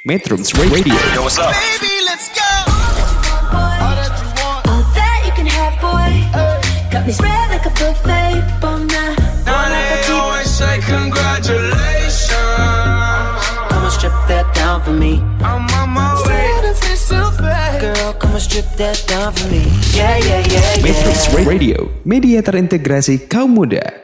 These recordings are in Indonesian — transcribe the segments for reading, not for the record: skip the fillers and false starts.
Metrums Radio. Yo, what's up? Baby, let's go. All that you want. that you can have, boy. Got me spread like a buffet. Bon night. Now they always say congratulations. Come and strip that down for me. I'm on my way. Girl, come and strip that down for me. Yeah, yeah, yeah, yeah. Metrums Radio, media terintegrasi kaum muda.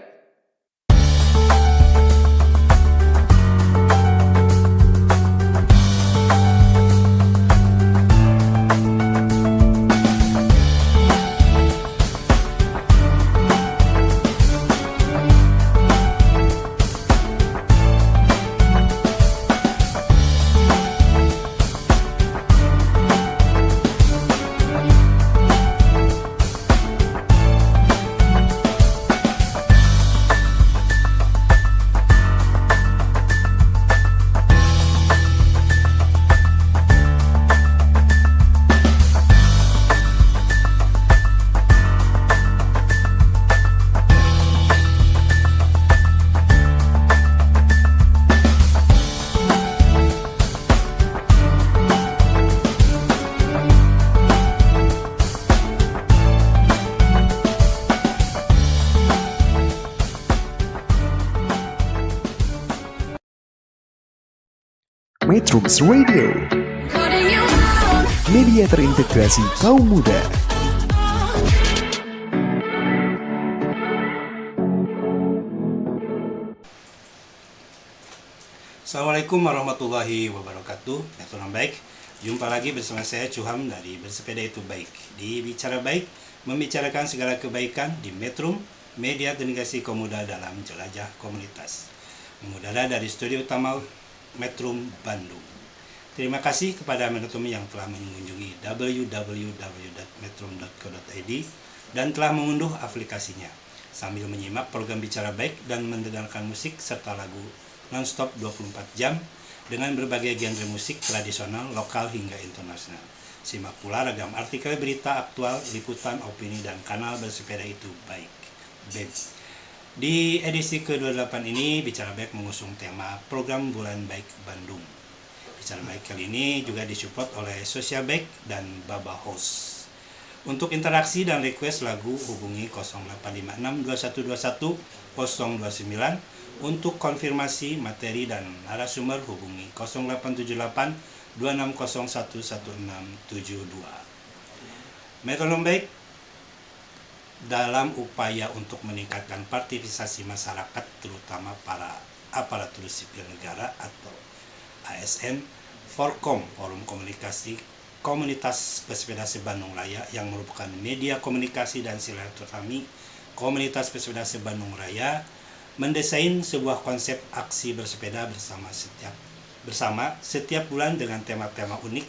Metrums Radio, media terintegrasi kaum muda. Assalamualaikum warahmatullahi wabarakatuh. Metronom baik, jumpa lagi bersama saya Cuham dari Bersepeda Itu Baik. Di Bicara Baik, membicarakan segala kebaikan di Metrum, media terintegrasi kaum muda dalam jelajah komunitas. Mengudara dari studio utama Metrum Bandung. Terima kasih kepada Metrum yang telah mengunjungi www.metrum.co.id dan telah mengunduh aplikasinya sambil menyimak program Bicara Baik dan mendengarkan musik serta lagu non-stop 24 jam dengan berbagai genre musik tradisional, lokal hingga internasional. Simak pula ragam artikel berita aktual, liputan, opini, dan kanal Bersepeda Itu Baik. Di edisi ke-28 ini, Bicara Baik mengusung tema program Bulan Baik Bandung. Bicara Baik kali ini juga disupport oleh Sosial Baik dan Baba Host. Untuk interaksi dan request lagu hubungi 0856 2121 029. Untuk konfirmasi materi dan narasumber hubungi 0878 2601 1672. Metronom Baik dalam upaya untuk meningkatkan partisipasi masyarakat, terutama para aparatur sipil negara atau ASN, Forkom, Forum Komunikasi Komunitas Pesepeda Se-Bandung Raya, yang merupakan media komunikasi dan silaturahmi komunitas pesepeda Se-Bandung Raya, mendesain sebuah konsep aksi bersepeda bersama setiap bulan dengan tema-tema unik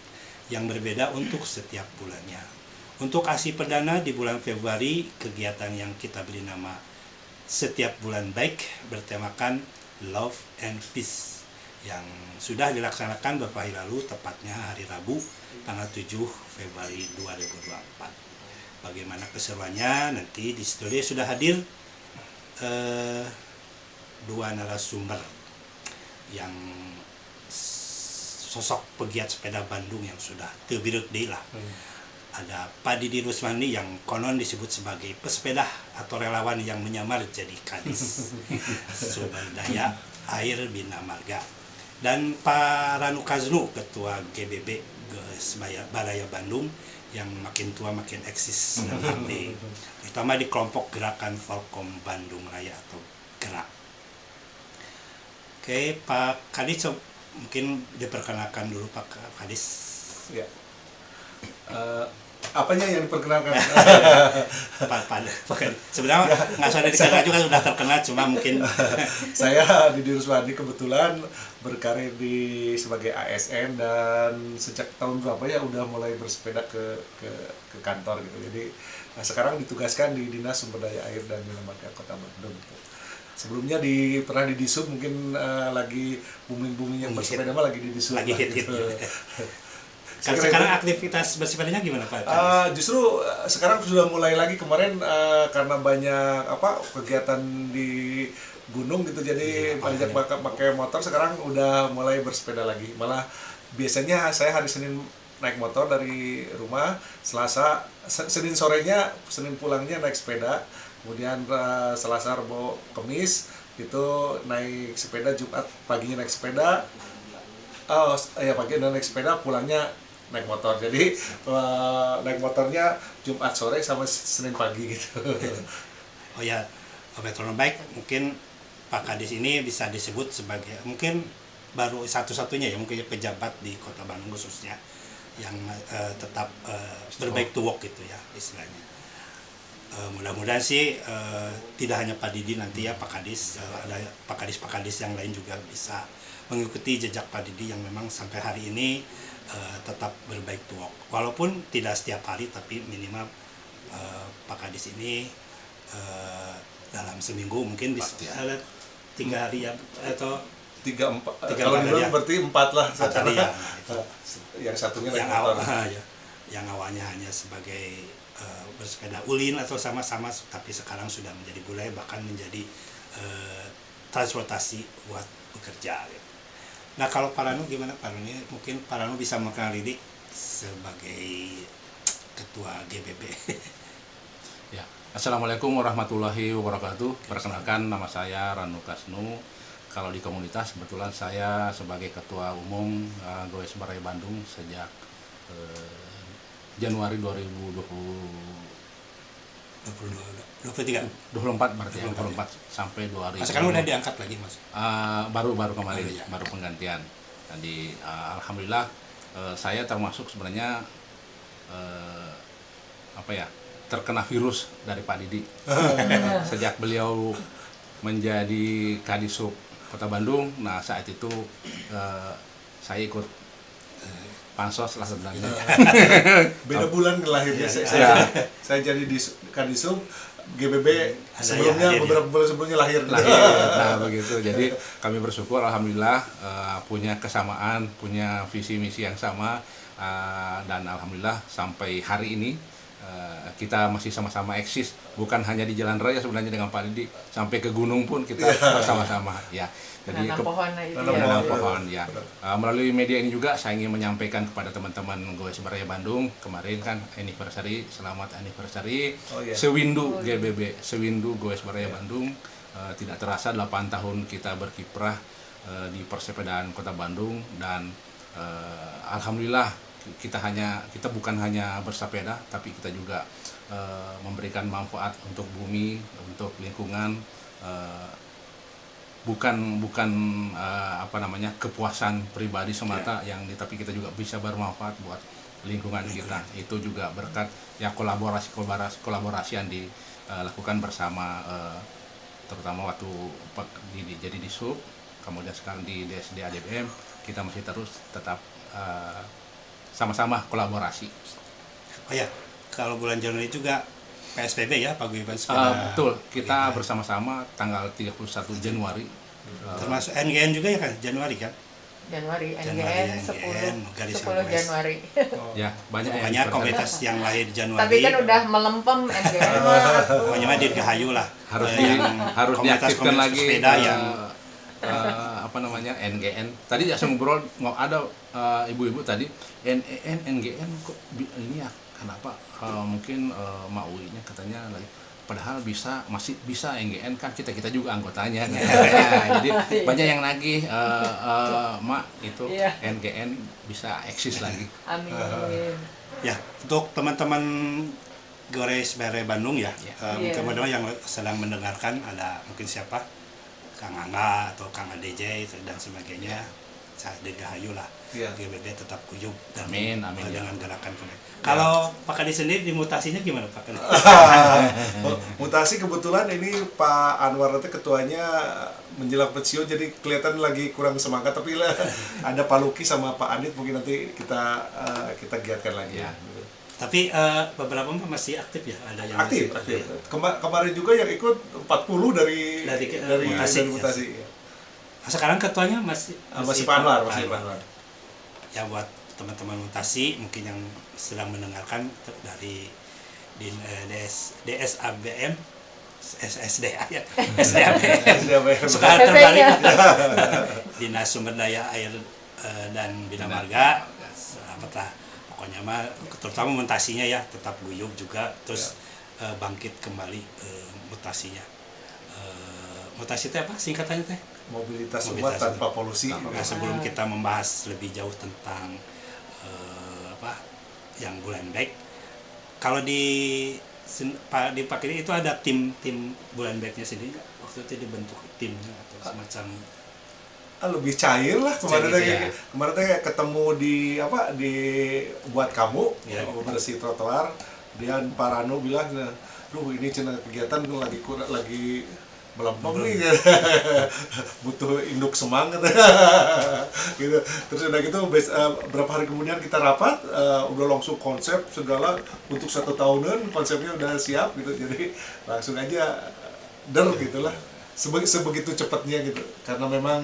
yang berbeda untuk setiap bulannya. Untuk aksi perdana di bulan Februari, kegiatan yang kita beri nama Setiap Bulan Baik bertemakan Love and Peace yang sudah dilaksanakan beberapa hari lalu, tepatnya hari Rabu tanggal 7 Februari 2024. Bagaimana keseruannya? Nanti di studio sudah hadir dua narasumber yang sosok pegiat sepeda Bandung yang sudah terbirut deh lah. Ada Pak Didi Rusmani yang konon disebut sebagai pesepeda atau relawan yang menyamar jadi kadis sumber daya air Bina Marga, dan Pak Ranu Kaznu, Ketua GBB Baraya Bandung, yang makin tua makin eksis dan aktif, terutama di kelompok gerakan Forkom Bandung Raya atau Gerak. Oke, Pak Kadis, mungkin diperkenalkan dulu Pak Kadis. Ya. Apanya yang diperkenalkan? Pak sebenarnya nggak usah dikenal juga, sudah terkenal, cuma mungkin Saya Didi Ruswadi, kebetulan berkarir sebagai ASN dan sejak tahun berapa ya udah mulai bersepeda ke kantor gitu. Jadi sekarang ditugaskan di Dinas Sumber Daya Air dan Bina Marga Kota Bandung. Sebelumnya pernah di Disub, mungkin lagi booming-boomingnya bersepeda mah lagi di Disub. Lagi hit-hit gitu. Sekarang aktivitas bersepedanya gimana Pak? Justru sekarang sudah mulai lagi, kemarin karena banyak kegiatan di gunung gitu, jadi banyak pakai motor, sekarang udah mulai bersepeda lagi. Malah biasanya saya hari Senin naik motor dari rumah, Selasa, Senin sorenya, Senin pulangnya naik sepeda, kemudian Selasa, Rabu, Kamis itu naik sepeda, Jumat paginya naik sepeda, paginya naik sepeda, pulangnya naik motor. Jadi naik motornya Jumat sore sama Senin pagi gitu. Oh ya, metronom baik, mungkin Pak Kadis ini bisa disebut sebagai mungkin baru satu-satunya ya mungkin pejabat di Kota Bandung khususnya yang tetap berbaik to work gitu ya istilahnya. Mudah-mudahan sih tidak hanya Pak Didi nanti ya Pak Kadis, ada Pak Kadis yang lain juga bisa mengikuti jejak Pak Didi yang memang sampai hari ini tetap berbaik to work. Walaupun tidak setiap hari tapi minimal Pak Kadis ini dalam seminggu mungkin bisa ada 3 hari ya atau 3-4 kalau di bulan berarti 4 lah hari ya. Yang satunya naik Yang motor. yang awalnya hanya sebagai bersepeda ulin atau sama-sama, tapi sekarang sudah menjadi budaya bahkan menjadi transportasi buat bekerja. Gitu. Nah kalau Paranu gimana Paranu? Mungkin Paranu bisa mengenal Didi sebagai ketua GBB. Ya, Assalamualaikum warahmatullahi wabarakatuh. Perkenalkan nama saya Ranu Kasnu. Kalau di komunitas kebetulan saya sebagai ketua umum Goes Baraya Bandung sejak Januari 2023 berarti ya, 24 sampai 2000. Sekarang udah diangkat lagi Mas. Baru kemarin baru penggantian. Jadi alhamdulillah saya termasuk sebenarnya terkena virus dari Pak Didi. Sejak beliau menjadi Kadisub Kota Bandung, nah saat itu saya ikut pansos lah sebenarnya. Beda bulan lahirnya saya jadi di Kadisub, GBB sebelumnya beberapa bulan sebelumnya lahir. Nah begitu, jadi kami bersyukur alhamdulillah punya kesamaan, punya visi misi yang sama, dan alhamdulillah sampai hari ini kita masih sama-sama eksis, bukan hanya di jalan raya sebenarnya dengan Pak Didi, sampai ke gunung pun kita bersama-sama ya. Jadi nanam pohon ya. Melalui media ini juga saya ingin menyampaikan kepada teman-teman Goes Baraya Bandung, kemarin kan anniversary, selamat anniversary Sewindu GBB, Sewindu Goes Baraya Bandung. Tidak terasa 8 tahun kita berkiprah di persepedaan Kota Bandung, dan alhamdulillah kita bukan hanya bersepeda, tapi kita juga memberikan manfaat untuk bumi, untuk lingkungan, bukan kepuasan pribadi semata tapi kita juga bisa bermanfaat buat lingkungan kita. Itu juga berkat ya kolaborasi yang dilakukan bersama, terutama waktu jadi di SUB, kemudian sekarang di DSD ADBM, kita masih terus tetap sama-sama kolaborasi. Oh ya, kalau bulan Januari juga PSBB ya, paguyuban sepeda. Betul, kita bersama-sama tanggal 31 Januari. Termasuk NGN juga ya kan, Januari kan? Januari NGN 10 Januari. Ya, banyak komunitas yang lahir Januari. Tapi kan udah melempem NGN. Pokoknya mah dirgahayu lah. Harus diaktifkan lagi sepeda yang NGN. Tadi saya ngobrol ada ibu-ibu tadi NGN kok ini ya, kenapa mungkin Mauinya katanya lagi, padahal masih bisa NGN kan kita juga anggotanya. Jadi banyak yang nagih Mak itu NGN bisa eksis lagi. Amin. Ya, untuk teman-teman Goes Baraya Bandung ya, teman-teman yang sedang mendengarkan, ada mungkin siapa? Kang Angga atau Kang ADJ dan sebagainya, saya dirgahayu lah. GBB tetap kuyup dan dengan gerakan kemarin. Kalau Pak Kadis sendiri dimutasinya gimana Pak Kadis? Mutasi kebetulan ini Pak Anwar itu ketuanya menjelang pensiun, jadi kelihatan lagi kurang semangat, tapi lah ada Pak Luki sama Pak Adit, mungkin nanti kita giatkan lagi. Ya. Tapi beberapa masih aktif ya, ada yang aktif. Kemarin juga yang ikut 40 dari mutasi. Ya. Sekarang ketuanya masih Pak Anwar, masih Pak Anwar. Ya, buat teman-teman mutasi mungkin yang sedang mendengarkan dari DSABM, SSDA ya, SDABM. Sekarang terbalik Dinas Sumber Daya Air dan Bina Marga, selamat lah. Pokoknya mah terutama mutasinya ya tetap guyup juga, terus bangkit kembali mutasinya. Mutasi teh apa singkatannya teh? Mobilitas umat tanpa polusi. Nah, sebelum kita membahas lebih jauh tentang yang Bulanbek, kalau di Pak Kidi itu ada tim Bulanbeknya sendiri nggak? Waktu itu dibentuk timnya atau semacam Lebih cair lah kemarin Cair, kemarin teh ketemu di buat kamu ya, bersih trotoar. Dia Pak Rano bilang, "Duh, ini cina kegiatan lagi melempem nih." Butuh induk semangat. Gitu. Terus udah gitu berapa hari kemudian kita rapat, udah langsung konsep segala untuk 1 tahunan, konsepnya udah siap gitu. Jadi langsung aja gitulah. Sebegitu cepatnya gitu. Karena memang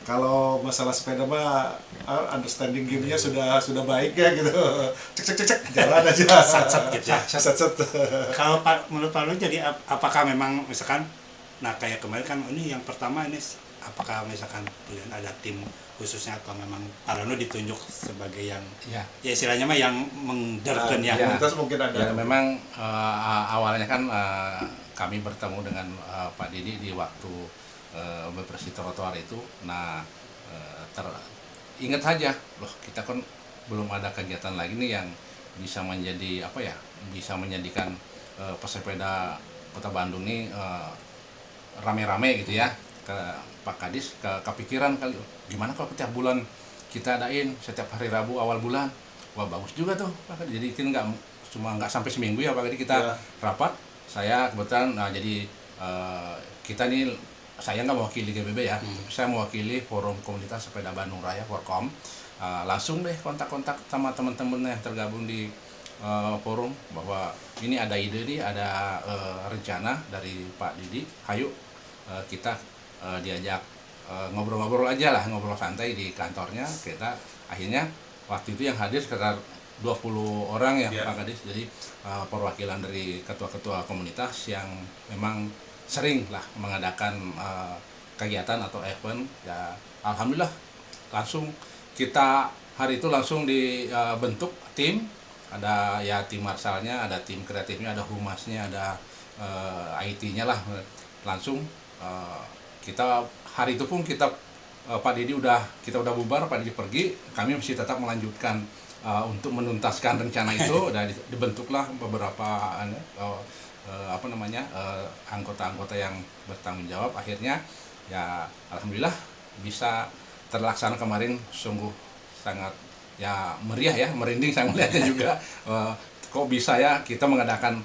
kalau masalah sepeda mah understanding game-nya sudah baik ya gitu. Cek jalan aja. Sat gitu ya. Sat. Kalau menurut Pak Lu jadi apakah memang misalkan, nah kayak kemarin kan ini yang pertama ini, apakah misalkan ada tim khususnya atau memang Pak Lu ditunjuk sebagai yang ya istilahnya mah yang mengderken ya. Terus mungkin ada. Ya, memang awalnya kan kami bertemu dengan Pak Didi di waktu bersih trotoar itu. Nah, ingat saja, loh kita kan belum ada kegiatan lagi nih yang bisa menjadi bisa menjadikan pesepeda Kota Bandung ini rame-rame gitu ya. Ke Pak Kadis kepikiran kali, gimana kalau setiap bulan kita adain setiap hari Rabu awal bulan. Wah, bagus juga tuh Pak Kadis. Jadi itu nggak sampai seminggu ya Pak Kadis kita rapat. Saya kebetulan jadi kita nih, saya nggak mewakili GBB ya, saya mewakili Forum Komunitas Sepeda Bandung Raya Forkom. Langsung deh kontak-kontak sama teman-teman yang tergabung di forum bahwa ini ada ide nih, ada rencana dari Pak Didi. Hayu kita diajak ngobrol-ngobrol aja lah, ngobrol santai di kantornya. Kita akhirnya waktu itu yang hadir sekitar 20 orang ya Pak Kadis. Jadi perwakilan dari ketua-ketua komunitas yang memang sering lah mengadakan kegiatan atau event ya. Alhamdulillah langsung kita hari itu langsung dibentuk tim. Ada ya tim marsalnya, ada tim kreatifnya, ada humasnya, ada IT-nya lah. Langsung kita hari itu pun kita Pak Didi kita udah bubar, Pak Didi pergi, kami masih tetap melanjutkan untuk menuntaskan rencana itu. Dan dibentuklah beberapa anggota-anggota yang bertanggung jawab. Akhirnya ya alhamdulillah bisa terlaksana kemarin. Sungguh sangat ya meriah ya, merinding saya melihatnya juga. Kok bisa ya kita mengadakan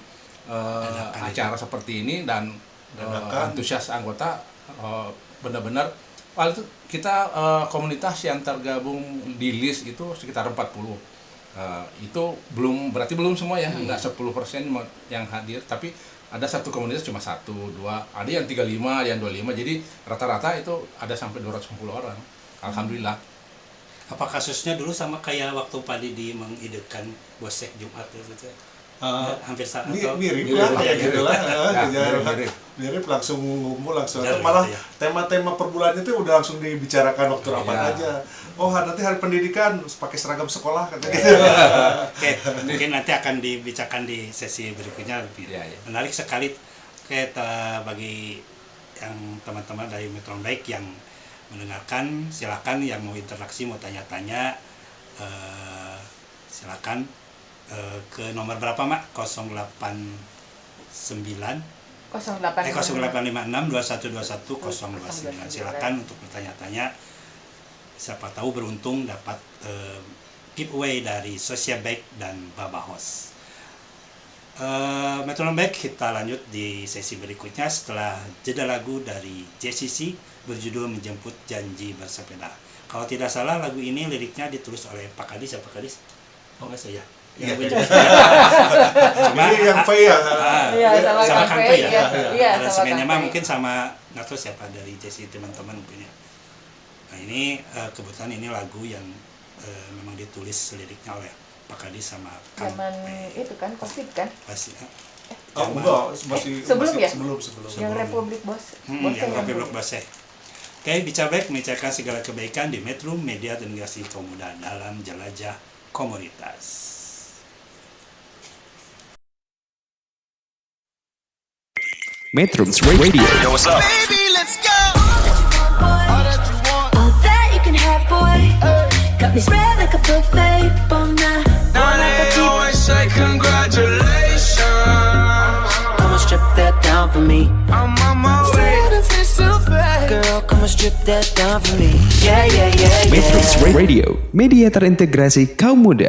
acara seperti ini dan antusias anggota benar-benar. Itu kita komunitas yang tergabung di list itu sekitar 40. Itu berarti belum semua ya, enggak 10% yang hadir, tapi ada satu komunitas cuma 1, 2, ada yang 35, ada yang 25, jadi rata-rata itu ada sampai 210 orang. Alhamdulillah. Apa kasusnya dulu sama kayak waktu Pak Didi mengidekan Bosek Jumat itu? Hampir sama mirip lah kayak gitu lah. Mirip langsung ngumpul langsung. Malah tema-tema per bulannya itu udah langsung dibicarakan waktu rapat aja. Oh, nanti hari pendidikan pakai seragam sekolah katanya gitu. Oke, mungkin nanti akan dibicarakan di sesi berikutnya. Menarik sekali. Oke, bagi yang teman-teman dari Metro Baik yang mendengarkan, silakan yang mau interaksi, mau tanya-tanya, silakan ke nomor berapa Mak? 089 0856 2121 029. Silakan untuk bertanya-tanya. Siapa tahu beruntung dapat giveaway dari Social Bike dan Baba Host. Metro Baik, kita lanjut di sesi berikutnya setelah jeda lagu dari JCC berjudul Menjemput Janji Bersepeda. Kalau tidak salah lagu ini liriknya ditulis oleh Pak Kadis. Pak Kadis? Oh enggak saya. Iya. Cuma yang V ya. Sama Kang V ya. Iya, ada semennya mah mungkin sama nggak tahu siapa dari JCC teman-teman mungkin ya. Nah ini kebetulan ini lagu yang memang ditulis liriknya oleh Pak Kadis sama Kang Zaman V. itu kan Covid kan? Pasti. Enggak, masih sebelum ya? Sebelum. Yang Republik Bos. Yang Republik Boseh. Oke, Bicara Baik membicarakan segala kebaikan di Metro Media Generasi Kaum Muda dalam jelajah komunitas. Metrums Radio. Baby, let's go. All that you can have, boy. Got me spread like a buffet, bona. Now they always say congratulations. Come and strip that down for me. I'm on my way. Girl, come and strip that down for me. Yeah, yeah, yeah, Metrums yeah. Radio, media terintegrasi kaum muda.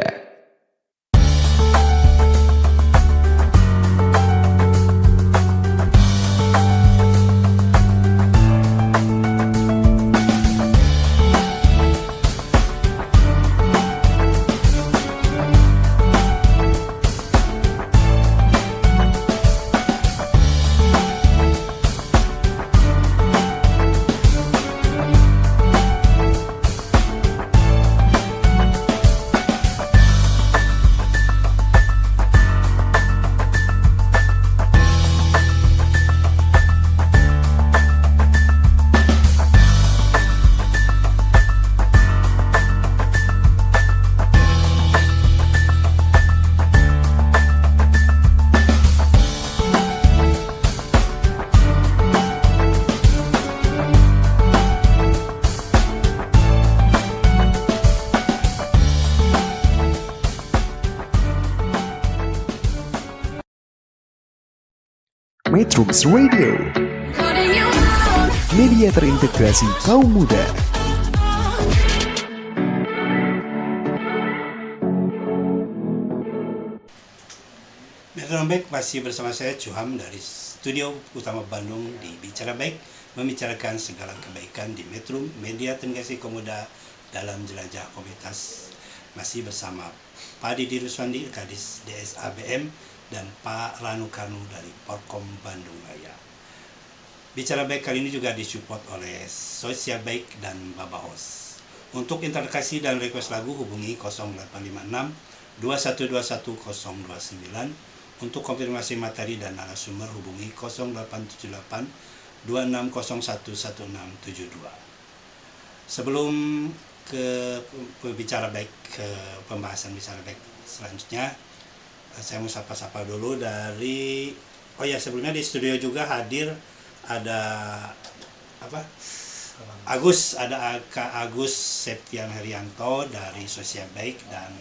Metrums Radio, media terintegrasi kaum muda. Bicara Baik masih bersama saya Cuham dari Studio Utama Bandung di Bicara Baik, membicarakan segala kebaikan di Metro Media Generasi Kaum Muda dalam jelajah komunitas. Masih bersama Pak Didi Ruswandi, Kadis DSABM, dan Pak Ranu Karnu dari Porkom Bandung Raya. Bicara Baik kali ini juga disupport oleh Sosial Baik dan Babahos. Untuk interaksi dan request lagu hubungi 0856 2121 029. Untuk konfirmasi materi dan narasumber hubungi 0878 2601 1672. Sebelum ke Bicara Baik, ke pembahasan Bicara Baik selanjutnya, saya mau sapa-sapa dulu dari, oh ya sebelumnya di studio juga hadir ada apa? Ada Kak Agus Septian Herianto dari Sosial Baik dan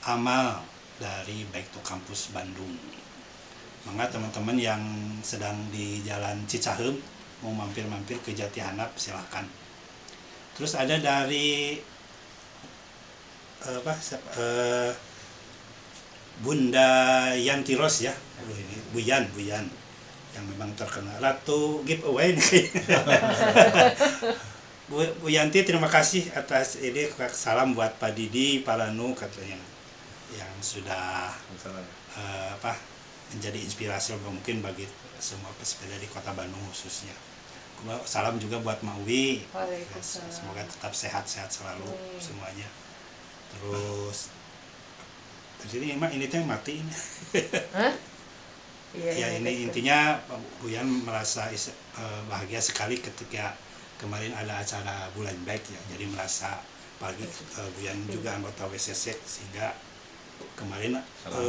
Amal dari Baik to Kampus Bandung. Mangga teman-teman yang sedang di Jalan Cicaheum mau mampir-mampir ke Jati Handap silakan. Terus ada dari Bunda Yanti Ros ya, ini Buyan yang memang terkenal Ratu giveaway nih. Bu Yanti, terima kasih atas ini, salam buat Pak Didi, Pak Ranu katanya yang sudah menjadi inspirasi mungkin bagi semua pesepeda di Kota Bandung khususnya. Salam juga buat Maui, semoga tetap sehat-sehat selalu semuanya. Terus jadi emang ini tuh mati ini. Ya ini intinya Buyan merasa bahagia sekali ketika kemarin ada acara Bulan Baik ya. Jadi merasa pagi Buyan juga anggota WCC sehingga kemarin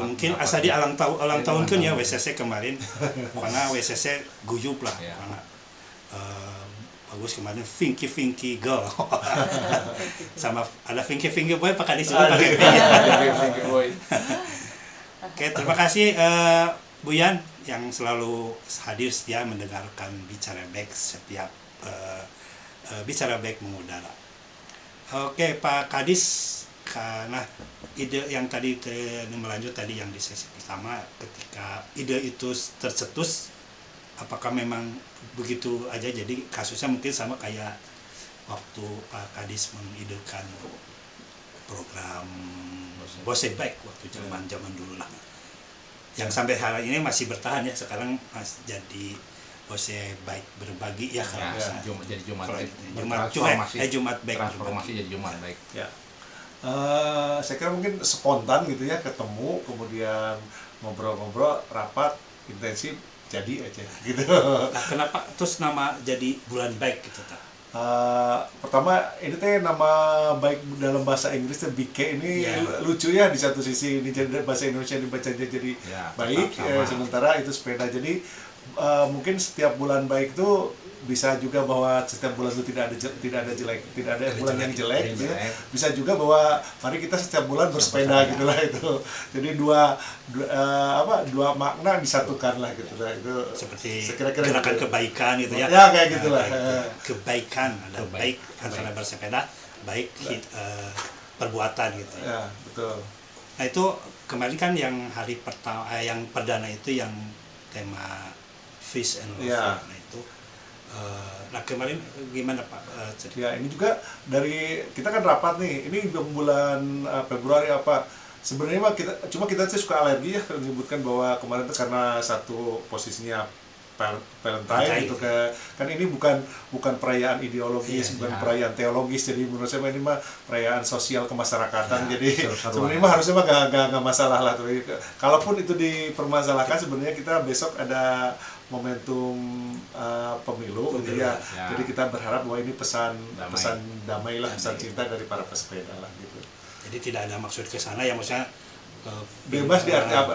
mungkin asa di ulang tahun kan ya WCC kemarin karena WCC guyup lah karena bagus kemarin Finky Girl sama ada Finky Boy pakai di sini pakai Finky Boy. Oke, terima kasih Buyan yang selalu hadir setia mendengarkan Bicara Baik setiap Bicara Baik mengudara. Oke Pak Kadis, karena ide yang tadi melanjut tadi yang di sesi pertama, ketika ide itu tercetus, apakah memang begitu aja jadi kasusnya mungkin sama kayak waktu Pak Kadis mengidekan program Bose Baik waktu zaman dulu lah, yang sampai hari ini masih bertahan ya, sekarang masih jadi Bose Baik berbagi ya kalau jadi Jumat Baik transformasi jadi Jumat Baik ya. Saya kira mungkin spontan gitu ya, ketemu kemudian ngobrol-ngobrol rapat intensif jadi aja gitu. Nah, kenapa terus nama jadi Bulan Baik gitu tak? Pertama ini teh nama baik dalam bahasa Inggris teh BK ini lucu ya, di satu sisi ini jadi bahasa Indonesia dibacanya jadi baik, sementara itu sepeda. Jadi mungkin setiap bulan baik itu bisa juga bahwa setiap bulan itu tidak ada bulan yang jelek gitu ya. Bisa juga bahwa mari kita setiap bulan bersepeda gitulah itu. Jadi dua makna disatukan lah gitulah itu. Seperti sekira-kira gerakan gitu. kebaikan gitu ya. Ya kayak gitulah. Kebaikan ada baik antara bersepeda, baik perbuatan gitu ya. Ya, betul. Nah itu kemarin kan yang hari pertama yang perdana itu yang tema Fish and Love. Ya. Nah itu nah kemarin gimana Pak? Ya ini juga dari kita kan rapat nih, ini bulan Februari apa sebenarnya mah kita sih suka alergi ya menyebutkan bahwa kemarin itu karena satu posisinya Valentine gitu kan ini bukan perayaan ideologis, bukan perayaan teologis, jadi menurut saya ini mah perayaan sosial kemasyarakatan, jadi sebenarnya mah harusnya mah gak masalah lah. Kalaupun itu dipermasalahkan, sebenarnya kita besok ada momentum pemilu gitu ya. Jadi kita berharap bahwa ini pesan damai lah, pesan cinta dari para pesepeda lah gitu. Jadi tidak ada maksud ke sana ya, maksudnya bebas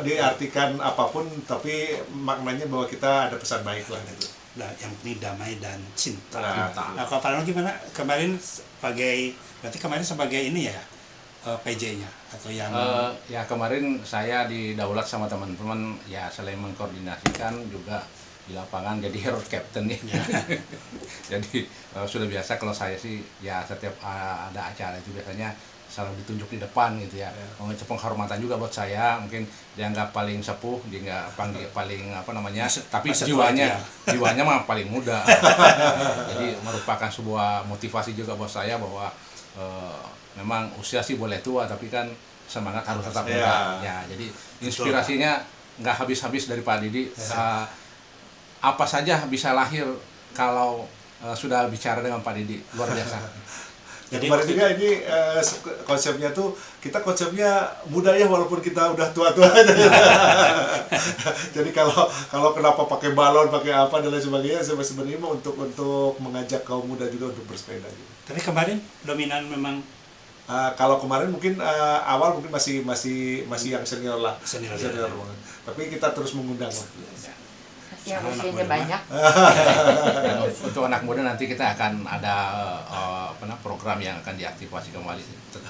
diartikan apapun, tapi maknanya bahwa kita ada pesan baik lah gitu. Nah, yang penting damai dan cinta. Nah, Kalau Pak Ronald gimana? Berarti kemarin sebagai ini ya PJ-nya atau yang ya kemarin saya didaulat sama teman-teman ya, selain mengkoordinasikan juga di lapangan jadi road captain ya. Jadi sudah biasa kalau saya sih ya setiap ada acara itu biasanya selalu ditunjuk di depan gitu ya. Itu penghormatan juga buat saya, mungkin dianggap paling sepuh, dianggap paling apa namanya, tapi jiwanya mah paling muda. Jadi merupakan sebuah motivasi juga buat saya bahwa memang usia sih boleh tua, tapi kan semangat harus tetap muda. Ya, jadi inspirasinya nggak habis-habis dari Pak Didi. Apa saja bisa lahir kalau sudah bicara dengan Pak Didi, luar biasa. Jadi kemarin juga ini konsepnya tuh, kita konsepnya muda ya walaupun kita udah tua-tua aja. Jadi kalau kenapa pakai balon, pakai apa dan lain sebagainya, sebenarnya untuk mengajak kaum muda juga untuk bersepeda gitu. Tapi kemarin dominan memang kalau kemarin mungkin awal mungkin masih yang senior lah, senior banget. Tapi kita terus mengundang lah. Yang usianya banyak. Dan untuk anak muda nanti kita akan ada program yang akan diaktifasi kembali.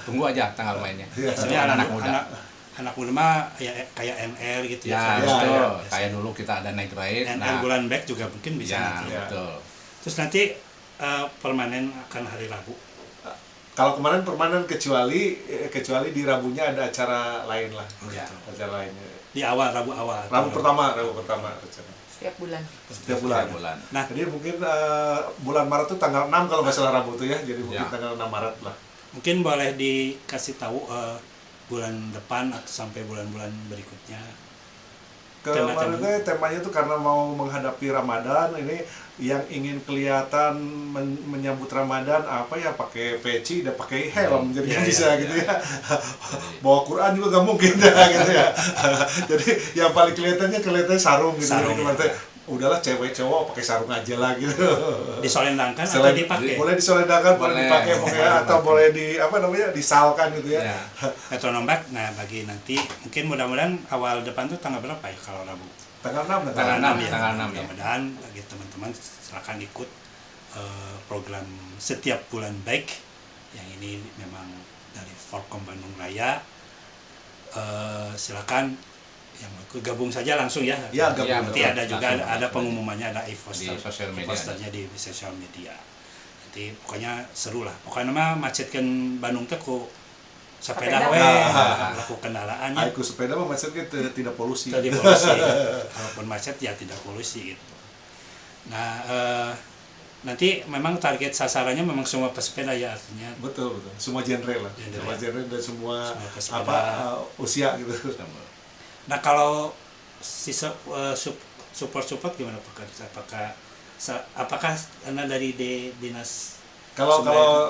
Tunggu aja tanggal mainnya. Sebenarnya anak muda. Anak muda mah ya kayak NL gitu ya. Ya, betul. Kayak dulu kita ada naik ride. NL bulan back juga mungkin bisa nanti. Betul. Terus nanti permanen akan hari Rabu. Kalau kemarin permanen kecuali di Rabunya ada acara lain lah. Acara lainnya. Di Rabu awal. Rabu pertama. Setiap bulan. Nah, jadi mungkin bulan Maret itu tanggal 6 kalau nggak salah Rabu tuh ya. Jadi mungkin tanggal 6 Maret lah. Mungkin boleh dikasih tahu bulan depan atau sampai bulan-bulan berikutnya. Kemarin temanya tuh karena mau menghadapi Ramadan, ini yang ingin kelihatan menyambut Ramadan apa ya, pakai peci dan pakai helm, jadi bisa gitu ya. Bawa Quran juga nggak mungkin gitu ya. Jadi yang paling kelihatan sarung gitu. Udahlah cewek cowok pakai sarung aja lah gitu. Disolendangkan atau dipakai? Boleh disolendangkan, boleh dipakai atau boleh disalkan gitu ya. Metronom Back. Nah, bagi nanti mungkin mudah-mudahan awal depan tuh tanggal berapa ya kalau Rabu? Tanggal 6 ya. Mudah-mudahan bagi teman-teman silakan ikut program setiap bulan baik yang ini memang dari Forkom Bandung Raya. Silakan yang ikut gabung saja langsung ya. Ya, gabung. Nanti ada juga ada pengumumannya, ada e-poster di sosial media. E-posternya di sosial media. Nanti pokoknya seru lah. Pokoknya mah macetkeun Bandung teh ku sepeda we, laku kendaraannya. Aku sepeda mah macetnya tidak polusi. Tidak polusi. Kalaupun macet ya tidak polusi gitu. Nah, nanti memang target sasarannya memang semua pesepeda ya, artinya. Betul. Semua genre lah. Semua genre dan semua usia gitu. Nah, kalau si support gimana Pak? Apakah Anda dari dinas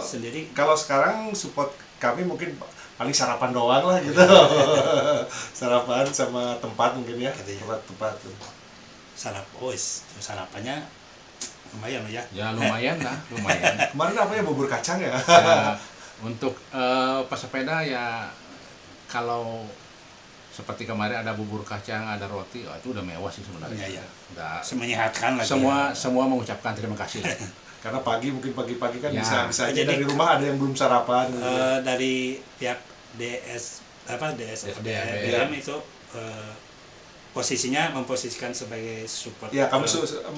sendiri? Kalau sekarang support kami mungkin paling sarapan doang lah gitu. Sarapan sama tempat mungkin ya. Tempat tuh. Sarapannya lumayan ya. Ya lumayan lah, lumayan. Kemarin apa ya, bubur kacang ya? Ya, untuk pesepeda ya kalau seperti kemarin ada bubur kacang, ada roti, itu udah mewah sih sebenarnya. Iya, iya. Udah Menyehatkan lagi. semua mengucapkan terima kasih. Karena mungkin pagi-pagi kan Ya. bisa aja Jadi- dari rumah ada yang belum sarapan. gitu. Dari pihak DSFDM itu memposisikan sebagai support. Ya, kami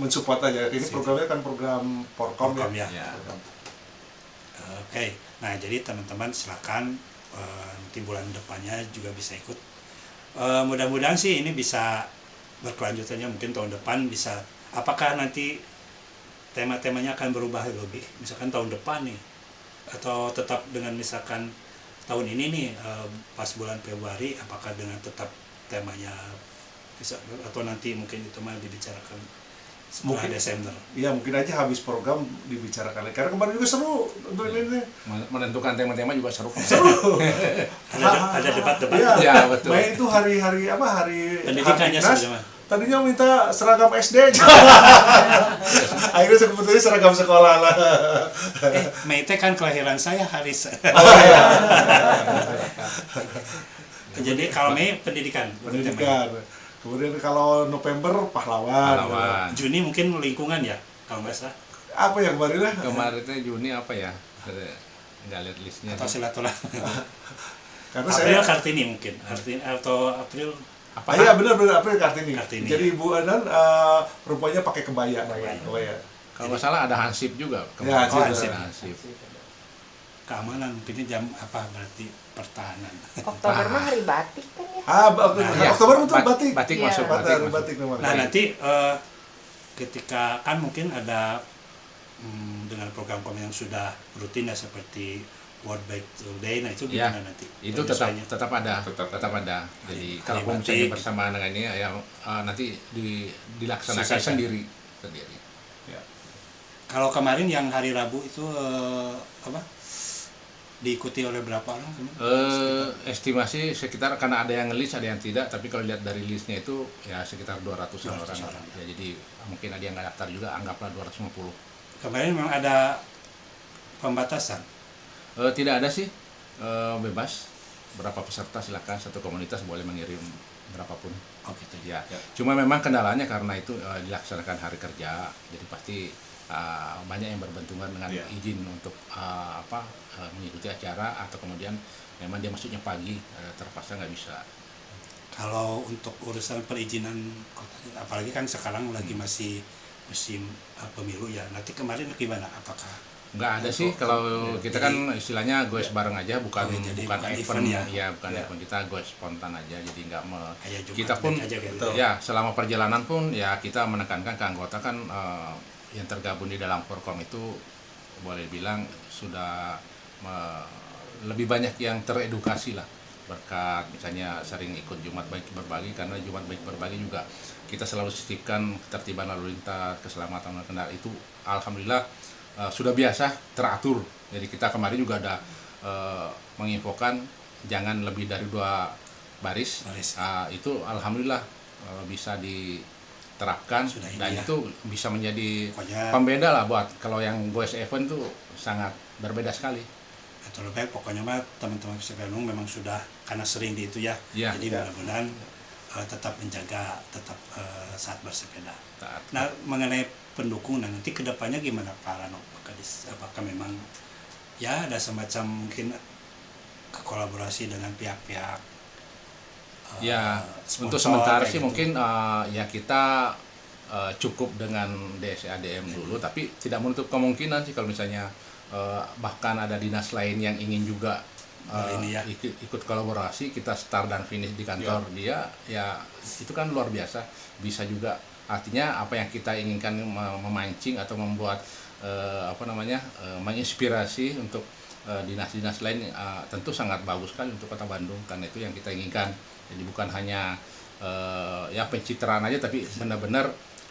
mensupport aja. Ini programnya kan program Porkom Porkom, ya. ya. Ya. Oke, nah jadi teman-teman silakan nanti bulan depannya juga bisa ikut. Mudah-mudahan sih ini bisa berkelanjutannya, mungkin tahun depan bisa. Apakah nanti tema-temanya akan berubah lebih? Misalkan tahun depan nih, atau tetap dengan misalkan tahun ini nih pas bulan Februari, apakah dengan tetap temanya bisa, atau nanti mungkin itu mah dibicarakan setelah Mungkin. Desember. Iya, mungkin aja habis program dibicarakan lagi. Karena kemarin juga seru untuk ini. Menentukan tema-tema juga seru. Ada debat-debat. Iya, Ya, betul. Main itu hari Pendidikannya Hartiknas. sebenarnya. Tadinya minta seragam SD aja. Akhirnya sebetulnya seragam sekolah lah. Mei teh kan kelahiran saya hari Jadi kalau Mei pendidikan. Pendidikan. Kemudian kalau November pahlawan. Pahlawan. Juni mungkin lingkungan ya, kalau nggak salah. Apa yang kemarin lah? Kemarin itu Juni apa ya? Nggak lihat listnya. Atau silaturahmi. Karena April saya Kartini mungkin. Atau April iya benar April Kartini. Kartini, Jadi ya. Ibu Anan perempuannya pakai kebaya. Kalau nggak salah ada Hansip juga. Ya, Hansip. Hansip. keamanan, mungkin jam apa berarti pertahanan. Oktober mah hari batik kan ya. Ya, Oktober betul batik. Batik Iya. masuk, Batik memang. Nah nanti ketika kan mungkin ada dengan program-program yang sudah rutin ya seperti World Bike Day, nah itu Ya, gimana nanti? itu tetap ada. Jadi kalau Hari misalnya batik. bersamaan dengan ini ya nanti dilaksanakan Selesaikan. sendiri. Ya. Kalau kemarin yang hari Rabu itu diikuti oleh berapa orang? Estimasi sekitar, karena ada yang ngelis ada yang tidak, tapi kalau lihat dari listnya itu ya sekitar 200 orang. 200 orang. Ya, jadi mungkin ada yang nggak daftar juga, anggaplah 250. Kemarin memang ada pembatasan. Tidak ada sih, bebas. Berapa peserta silakan, satu komunitas boleh mengirim berapapun. Oh gitu. Ya. Cuma memang kendalanya karena itu dilaksanakan hari kerja, jadi pasti banyak yang berbenturan dengan izin untuk mengikuti acara, atau kemudian memang dia masuknya pagi, terpaksa nggak bisa. Kalau untuk urusan perizinan kota, apalagi kan sekarang lagi masih musim pemilu ya. Nanti kemarin gimana? Apakah Nggak ada sih, kalau kita kan istilahnya goes bareng aja, bukan jadi bukan bukan event event ya, bukan event, kita goes spontan aja, jadi nggak kayak Jumat kita pun aja gitu? ya selama perjalanan pun ya kita menekankan ke anggota kan yang tergabung di dalam Porkom itu boleh bilang sudah lebih banyak yang teredukasi lah, berkat misalnya sering ikut Jumat Baik Berbagi, karena Jumat Baik Berbagi juga kita selalu sisipkan ketertiban lalu lintas, keselamatan berkendara itu alhamdulillah sudah biasa teratur. Jadi kita kemarin juga ada menginfokan jangan lebih dari 2 baris. Itu alhamdulillah bisa diterapkan, Sudah ini dan ya. itu bisa menjadi Pokoknya pembeda lah buat kalau yang goes event tuh sangat berbeda sekali. atau lebih baik pokoknya mah teman-teman pesepeda memang sudah karena sering di itu ya. Ya. Jadi mudah-mudahan tetap menjaga saat bersepeda. Taat. Nah mengenai pendukung, nah nanti kedepannya gimana Pak Rano? Apakah memang ya ada semacam mungkin kolaborasi dengan pihak-pihak Ya, sponsor, untuk sementara kayak sih gitu? mungkin ya kita cukup dengan DSADM dulu, tapi tidak menutup kemungkinan sih kalau misalnya bahkan ada dinas lain yang ingin juga Ini ya. ikut kolaborasi, kita start dan finish di kantor dia, ya itu kan luar biasa. Bisa juga, artinya apa yang kita inginkan memancing atau membuat menginspirasi untuk dinas-dinas lain, tentu sangat bagus kan untuk Kota Bandung, karena itu yang kita inginkan. Jadi bukan hanya ya pencitraan aja, tapi benar-benar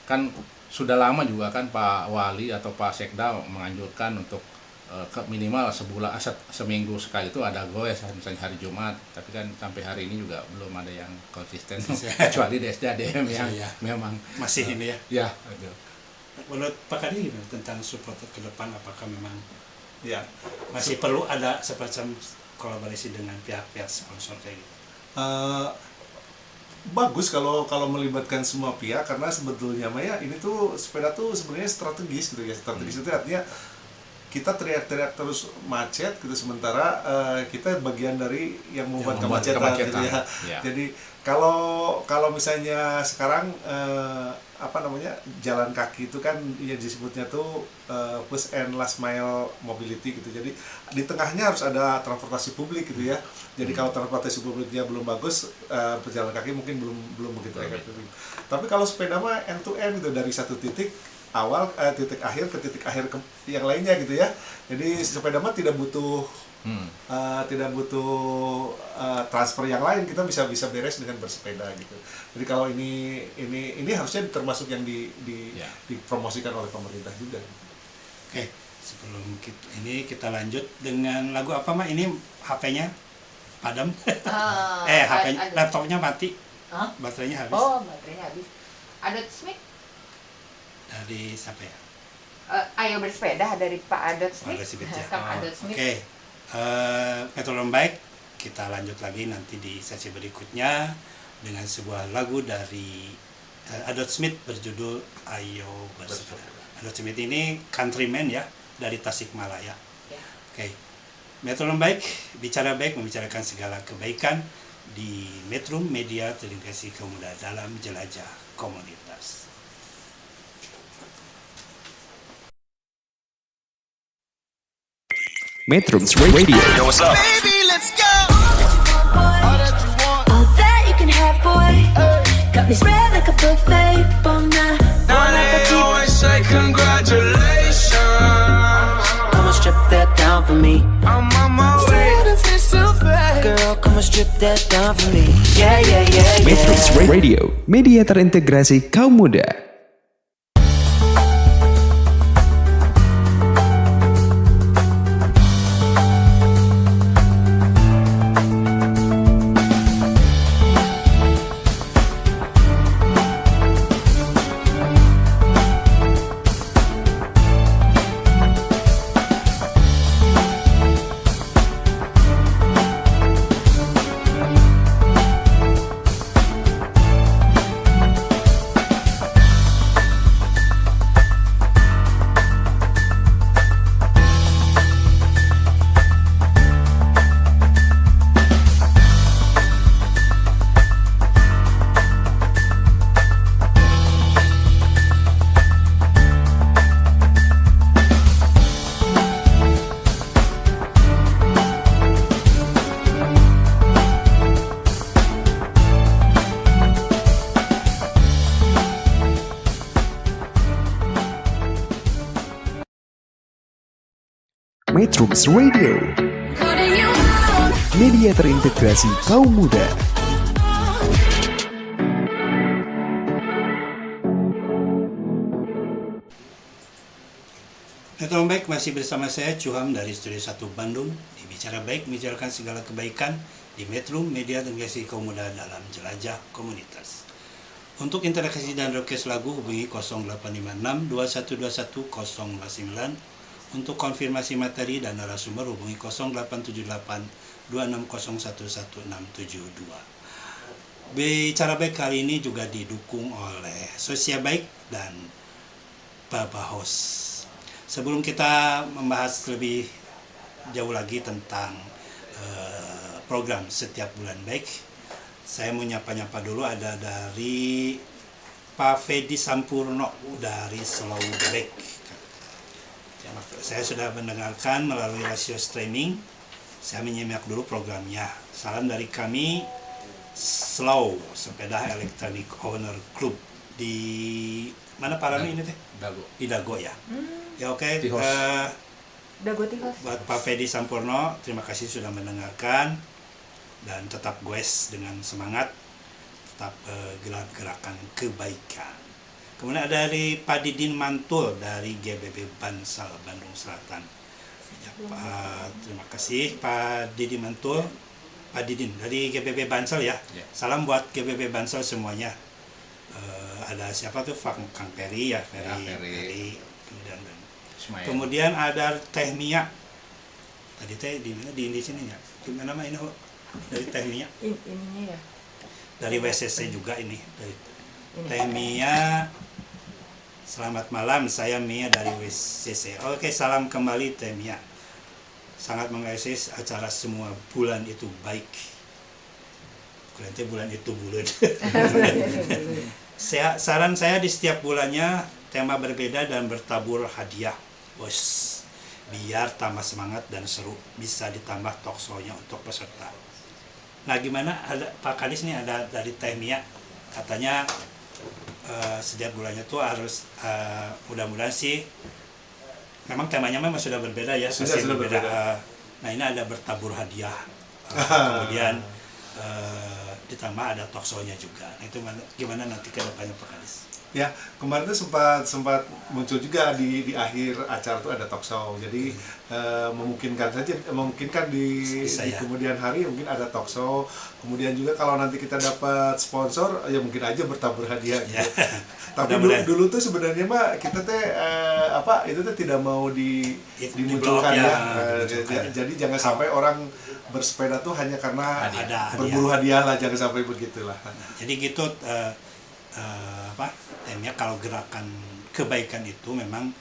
kan sudah lama juga kan Pak Wali atau Pak Sekda menganjurkan untuk minimal seminggu sekali itu ada goes, misalnya hari Jumat, tapi kan sampai hari ini juga belum ada yang konsisten kecuali DSADM yang Iya. memang masih ini ya. ya aduh. Menurut Pak Kadi gimana tentang support ke depan, apakah memang Ya, masih perlu ada semacam kolaborasi dengan pihak-pihak sponsor kayak gitu? bagus kalau melibatkan semua pihak, karena sebetulnya Maya ini tuh sepeda tuh sebenarnya strategis gitu ya. Strategis itu artinya kita teriak-teriak terus macet gitu, sementara kita bagian dari yang membuat kemacetan gitu ya. Ya. Jadi kalau misalnya sekarang jalan kaki itu kan ya disebutnya tuh first and last mile mobility gitu. Jadi di tengahnya harus ada transportasi publik gitu ya. Jadi kalau transportasi publiknya belum bagus, pejalan kaki mungkin belum begitu efektif. Tapi kalau sepeda mah end to end gitu, dari satu titik awal titik akhir ke titik akhir yang lainnya gitu ya. Jadi sepeda mah tidak butuh transfer yang lain, kita bisa beres dengan bersepeda gitu. Jadi kalau ini harusnya termasuk yang dipromosikan oleh pemerintah juga. Oke, sebelum kita lanjut dengan lagu apa Mak? Ini HP-nya padam. HP-nya, laptopnya mati. Hah? Baterainya habis. Oh, baterainya habis. Adot Smith. Dari siapa ya? Ayo bersepeda dari Pak Adot Smith. Adot Smith ya. Kang Adot Smith. Oke. Metronom Baik, kita lanjut lagi nanti di sesi berikutnya dengan sebuah lagu dari Adot Smith berjudul Ayo Bersepeda. Adot Smith ini countryman ya, dari Tasikmalaya. Ya. Oke. Metronom Baik, bicara baik, membicarakan segala kebaikan di Metro Media Terintegrasi Kaum Muda dalam Jelajah Komunitas. Metrums Radio. Yo, what's up? All that you can have, boy. Got me spread like a buffet, bon night. Now they always say congratulations. Come and strip that down for me. I'm on my way. Girl, come and strip that down for me. Yeah, yeah, yeah, Metrums yeah. Radio, media terintegrasi kaum muda. Metrums Radio, media terintegrasi kaum muda. Metronom Baik masih bersama saya Cuham dari Studio 1 Bandung. Di Bicara Baik, membicarakan segala kebaikan di Metro Media Terintegrasi Kaum Muda dalam Jelajah Komunitas. Untuk interaksi dan request lagu hubungi 0856 2121 059. Untuk konfirmasi materi dan narasumber hubungi 0878 26011672. Bicara Baik kali ini juga didukung oleh Sosial Baik dan Babahos. Sebelum kita membahas lebih jauh lagi tentang program setiap bulan baik, saya mau nyapa-nyapa dulu, ada dari Pak Fedi Sampurno dari Slow Baik. Saya sudah mendengarkan melalui rasio streaming. Saya menyimak dulu programnya. Salam dari kami Slow Sepeda Electronic Owner Club di mana Pak Rami ini teh? Dago. Di Dago ya. Ya oke. Tihos. Dago Tihos. Buat Pak Fedi Sampurno, terima kasih sudah mendengarkan dan tetap goes dengan semangat, tetap gerak-gerakan kebaikan. Kemudian ada dari Pak Didin Mantul dari GBB Bansal Bandung Selatan. Ya, terima kasih Pak Didin Mantul. Pak Didin dari GBB Bansal ya. Ya. Salam buat GBB Bansal semuanya. ada siapa tuh Kang Peri ya, Ferry. Ferry. Ismail. Kemudian ada Teh Mia. Tadi teh di sini ya. Gimana mah ini dari Teh Mia? Ininya ya. Dari WCC juga ini. Dari Ini. Teh Mia. Selamat malam, saya Mia dari WCC. Oke, salam kembali Teh Mia. Sangat mengapresiasi acara semua bulan itu baik. Nanti bulan itu bulan. Saran saya di setiap bulannya tema berbeda dan bertabur hadiah. Bos. Biar tambah semangat dan seru, bisa ditambah talkshow-nya untuk peserta. Nah gimana, ada Pak Kadis nih, ada dari Teh Mia, katanya setiap bulannya tuh harus mudah-mudahan sih, memang temanya memang sudah berbeda ya, Sudah berbeda. Nah ini ada bertabur hadiah, kemudian ditambah ada talkshow-nya juga. Nah itu gimana nanti ke depannya Pak Kadis? Ya, kemarin tuh sempat muncul juga di akhir acara tuh ada talk show. Jadi memungkinkan di Bisa, di ya. kemudian hari mungkin ada talk show. Kemudian juga kalau nanti kita dapat sponsor, ya mungkin aja bertabur hadiah gitu. Ya. Tapi Mudah-mudahan. dulu tuh sebenarnya mah kita teh itu tuh tidak mau Di-block dimunculkan ya, ya. Jadi jangan sampai orang bersepeda tuh hanya karena Ada berburu hadiah lah, jangan sampai begitulah. Jadi gitu temanya kalau gerakan kebaikan itu memang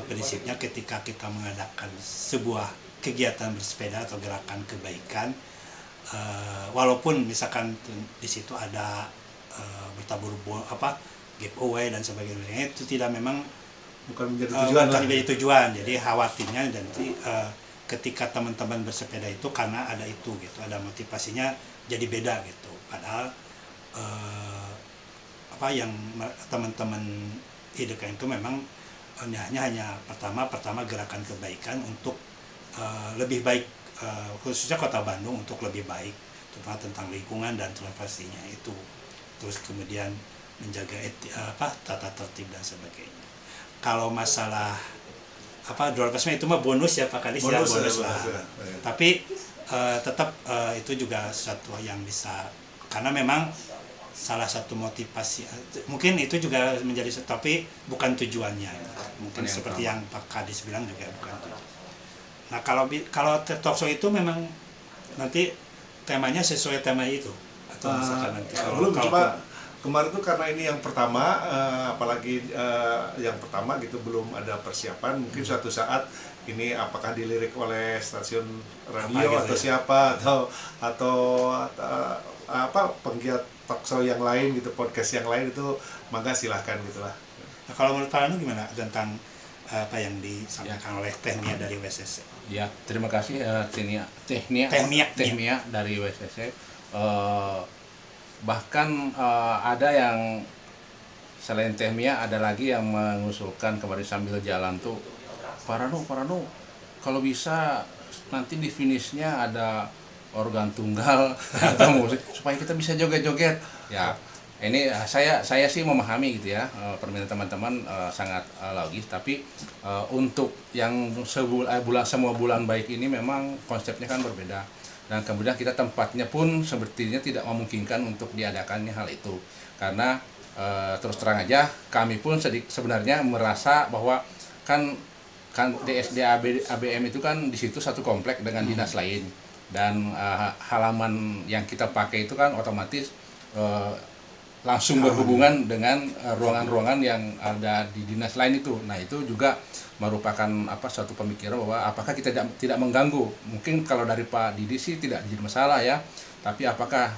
prinsipnya ketika kita mengadakan sebuah kegiatan bersepeda atau gerakan kebaikan, walaupun misalkan di situ ada bertabur giveaway dan sebagainya, itu tidak memang Bukan menjadi tujuan lah. menjadi tujuan. Jadi khawatirnya nanti ketika teman-teman bersepeda itu karena ada itu gitu, ada motivasinya jadi beda gitu. Padahal yang teman-teman idekan itu memang hanya pertama gerakan kebaikan untuk lebih baik, khususnya Kota Bandung untuk lebih baik, terutama tentang lingkungan dan pastinya itu. Terus kemudian menjaga tata tertib dan sebagainya. Kalau masalah door prize itu mah bonus ya Pak Kadis, bonus lah. ya. Tapi tetap itu juga sesuatu yang bisa, karena memang salah satu motivasi, mungkin itu juga menjadi, tapi bukan tujuannya. Mungkin Yang seperti utama. yang Pak Kadis bilang juga bukan tujuan. Nah kalau talkshow itu memang nanti temanya sesuai tema itu, atau misalkan nanti Belum, cuma kemarin tuh karena ini yang pertama, apalagi yang pertama gitu belum ada persiapan. Mungkin suatu saat ini apakah dilirik oleh stasiun radio Apa gitu atau ya? siapa atau penggiat talkshow yang lain gitu, podcast yang lain itu, maka silahkan gitulah. Nah, kalau menurut Pak Anu gimana tentang apa yang disampaikan oleh Teh Mia dari WCC? Ya, terima kasih Teh Mia dari WCC. Bahkan ada yang selain Teh Mia, ada lagi yang mengusulkan kemarin sambil jalan tuh, Parano, kalau bisa nanti di finishnya ada organ tunggal atau musik supaya kita bisa joget-joget. Ya, ini saya sih memahami gitu ya, permintaan teman-teman sangat logis, tapi untuk yang semua bulan baik ini memang konsepnya kan berbeda, dan kemudian kita tempatnya pun sepertinya tidak memungkinkan untuk diadakannya hal itu, karena terus terang aja kami pun sebenarnya merasa bahwa kan DSD ABM itu kan di situ satu komplek dengan dinas lain, dan halaman yang kita pakai itu kan otomatis langsung berhubungan dengan ruangan-ruangan yang ada di dinas lain itu. Nah itu juga merupakan suatu pemikiran bahwa apakah kita tidak mengganggu. Mungkin kalau dari Pak Didi sih tidak jadi masalah ya, tapi apakah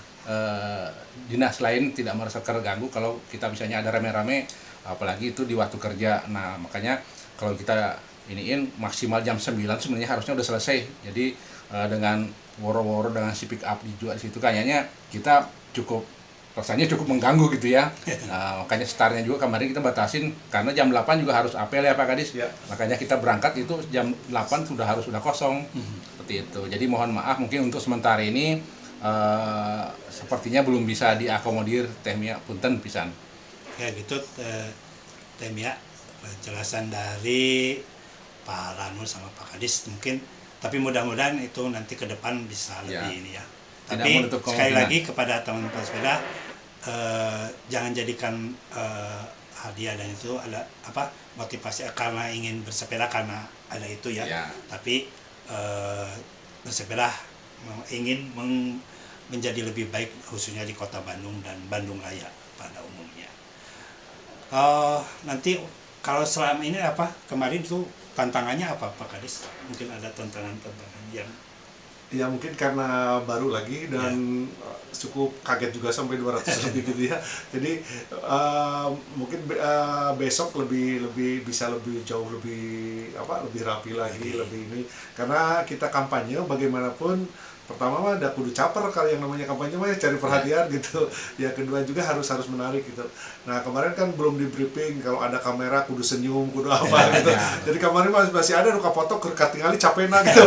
dinas lain tidak merasa terganggu kalau kita misalnya ada rame-rame, apalagi itu di waktu kerja. Nah makanya kalau kita iniin maksimal jam 9 sebenarnya harusnya udah selesai. Jadi dengan woro-woro dengan si pick up dijual di situ kayaknya kita rasanya cukup mengganggu gitu ya. Nah, makanya startnya juga kemarin kita batasin karena jam 8 juga harus apel ya Pak Kadis. Ya. Makanya kita berangkat itu jam 8 sudah kosong. Seperti itu. Jadi mohon maaf mungkin untuk sementara ini sepertinya belum bisa diakomodir Teh Mia, punten pisan. Ya gitu Teh Mia, penjelasan dari Pak Ranul sama Pak Kadis mungkin, tapi mudah-mudahan itu nanti ke depan bisa lebih ini ya. Tidak Tapi menutup sekali kemungkinan. lagi kepada teman-teman pesepeda, jangan jadikan hadiah dan itu ada apa motivasi karena ingin bersepeda karena ada itu ya, Ya. tapi bersepeda ingin menjadi lebih baik khususnya di kota Bandung dan Bandung Raya pada umumnya. Nanti kalau selama ini apa kemarin tuh tantangannya apa Pak Kades? Mungkin ada tantangan-tantangan yang Ya mungkin karena baru lagi dan cukup kaget juga sampai 200 lebih gitu ya. Jadi mungkin besok lebih bisa lebih jauh lebih rapi lagi, lebih ini karena kita kampanye bagaimanapun. Pertama mah ada kudu caper kalau yang namanya kampanye mah ya cari perhatian gitu. Ya kedua juga harus menarik gitu. Nah kemarin kan belum di briefing kalau ada kamera kudu senyum kudu apa gitu. Jadi kemarin masih ada nuka foto ketingali capena gitu.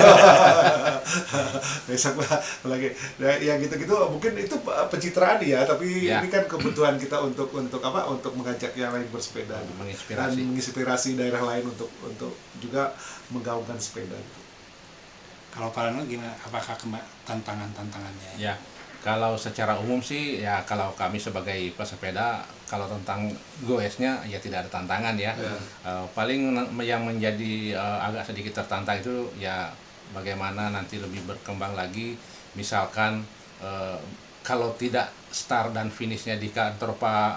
Besok lagi ya gitu-gitu mungkin itu pencitraan ya tapi Ya. ini kan kebutuhan kita untuk mengajak yang lain bersepeda gitu. Dan menginspirasi daerah lain untuk juga menggaungkan sepeda gitu. kalau Pak Rano gimana? Apakah tantangannya? Ya, kalau secara umum sih ya kalau kami sebagai pesepeda kalau tentang goesnya ya tidak ada tantangan ya. Paling yang menjadi agak sedikit tertantang itu ya bagaimana nanti lebih berkembang lagi. Misalkan kalau tidak start dan finishnya di kantor Pak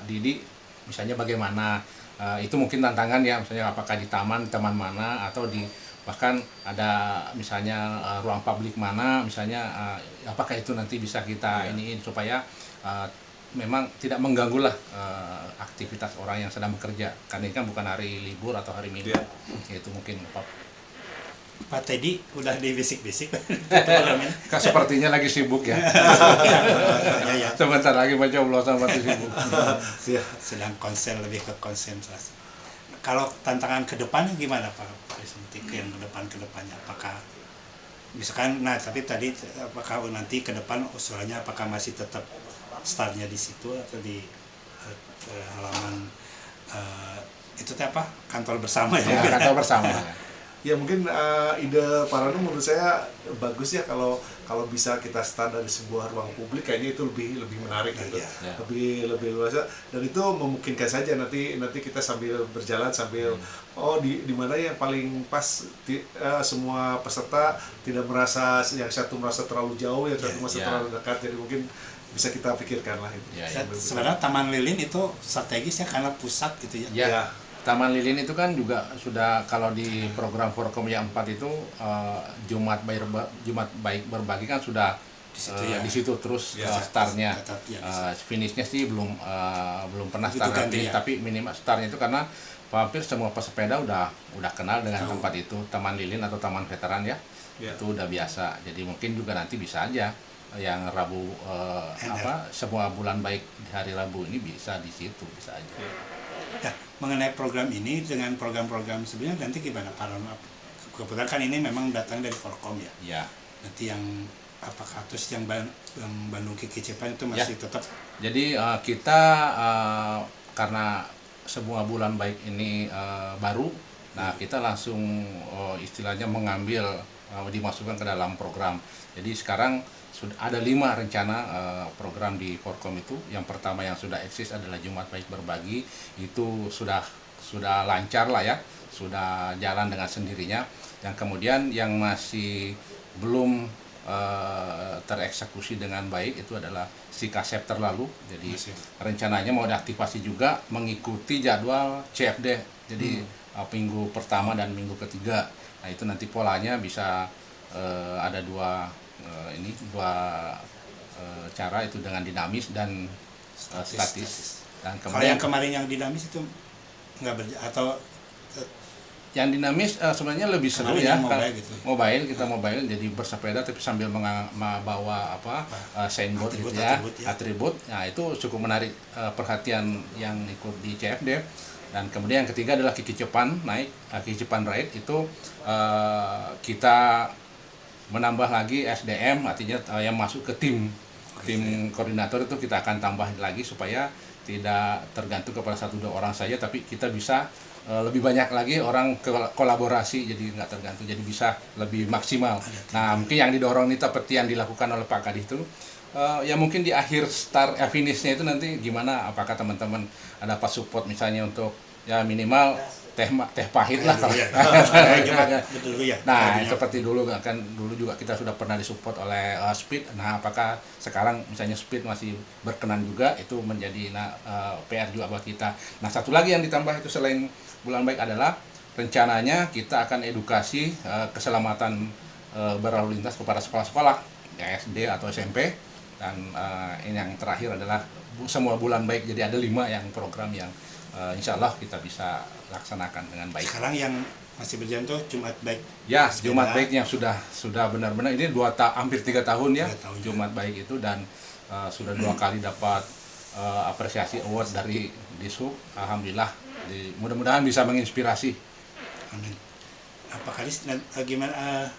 Didi, misalnya bagaimana? Itu mungkin tantangan ya, misalnya apakah di taman mana atau di bahkan ada misalnya ruang publik mana misalnya apakah itu nanti bisa kita iniin supaya memang tidak mengganggu lah aktivitas orang yang sedang bekerja karena ini kan bukan hari libur atau hari minggu itu mungkin Pak Teddy udah dibisik-bisik. kan sepertinya lagi sibuk ya. Ya. Sebentar lagi mencoblosan pasti sibuk. Sedang lebih ke konsentrasi. Kalau tantangan ke depannya gimana Pak? Yang ke depannya apakah misalkan tapi tadi apakah nanti ke depan usulannya apakah masih tetap startnya di situ atau di halaman itu kantor bersama ya? Kantor bersama. Ya mungkin ide Pak Rano menurut saya bagus ya kalau bisa kita start dari sebuah ruang publik kayaknya itu lebih menarik gitu. Lebih luas dan itu memungkinkan saja nanti kita sambil berjalan sambil di mana yang paling pas semua peserta tidak merasa yang satu merasa terlalu jauh yang satu merasa terlalu dekat jadi mungkin bisa kita pikirkan lah itu. Sebenarnya Taman Lilin itu strategis ya karena pusat gitu ya. Ya. Taman Lilin itu kan juga sudah kalau di program Forkom yang 4 itu Jumat Baik Berbagi kan sudah di situ terus startnya. Finishnya sih belum pernah start tapi minimal startnya itu karena hampir semua pesepeda udah kenal dengan tempat itu Taman Lilin atau Taman Veteran ya. Itu udah biasa. Jadi mungkin juga nanti bisa aja yang Rabu semua bulan baik di hari Rabu ini bisa di situ bisa aja. Ya, mengenai program ini dengan program-program sebelumnya nanti gimana Pak Rano? Kebetulan kan ini memang datang dari Forkom ya. Ya. Nanti yang apakah terus yang Bandung Kiki Cepan itu masih tetap? Jadi kita karena semua bulan baik ini baru, nah kita langsung istilahnya mengambil dimasukkan ke dalam program. Jadi sekarang sudah ada 5 rencana program di Forkom itu. Yang pertama yang sudah eksis adalah Jumat Baik Berbagi, itu sudah lancar lah ya, sudah jalan dengan sendirinya. Yang kemudian yang masih belum tereksekusi dengan baik itu adalah si Kasep Terlalu. Jadi rencananya mau diaktifasi juga mengikuti jadwal CFD. Jadi minggu pertama dan minggu ketiga. Nah itu nanti polanya bisa ada dua cara itu dengan dinamis dan statis. Dan kalau yang kemarin yang dinamis itu atau yang dinamis sebenarnya lebih seru ya mobile, kita mobile jadi bersepeda tapi sambil membawa signboard gitu ya, atribut. Nah itu cukup menarik perhatian yang ikut di CFD. Dan kemudian yang ketiga adalah Kiki Cepan Ride itu kita menambah lagi SDM, artinya yang masuk ke tim koordinator itu kita akan tambah lagi supaya tidak tergantung kepada 1-2 orang saja, tapi kita bisa lebih banyak lagi orang kolaborasi, jadi nggak tergantung, jadi bisa lebih maksimal. Nah mungkin yang didorong ini seperti yang dilakukan oleh Pak Kadis itu Ya mungkin di akhir finishnya itu nanti gimana, apakah teman-teman ada pas support misalnya untuk ya minimal teh pahit lah kalau Betul ya. nah seperti dulu kan, dulu juga kita sudah pernah disupport oleh Speed. Nah apakah sekarang misalnya Speed masih berkenan juga, itu menjadi PR juga buat kita. Nah satu lagi yang ditambah itu selain Bulan Baik adalah rencananya kita akan edukasi keselamatan berlalu lintas kepada sekolah-sekolah ya, SD atau SMP. Dan ini yang terakhir adalah semua Bulan Baik, jadi ada 5 yang program yang insya Allah kita bisa laksanakan dengan baik. Sekarang yang masih berjalan tuh Jumat Baik. Ya, Jumat Baik yang sudah benar-benar ini hampir 3 tahun ya, 3 tahun, Jumat Baik itu, dan sudah 2 kali dapat apresiasi award dari Dishub. Alhamdulillah, mudah-mudahan bisa menginspirasi. Amin. Apakah gimana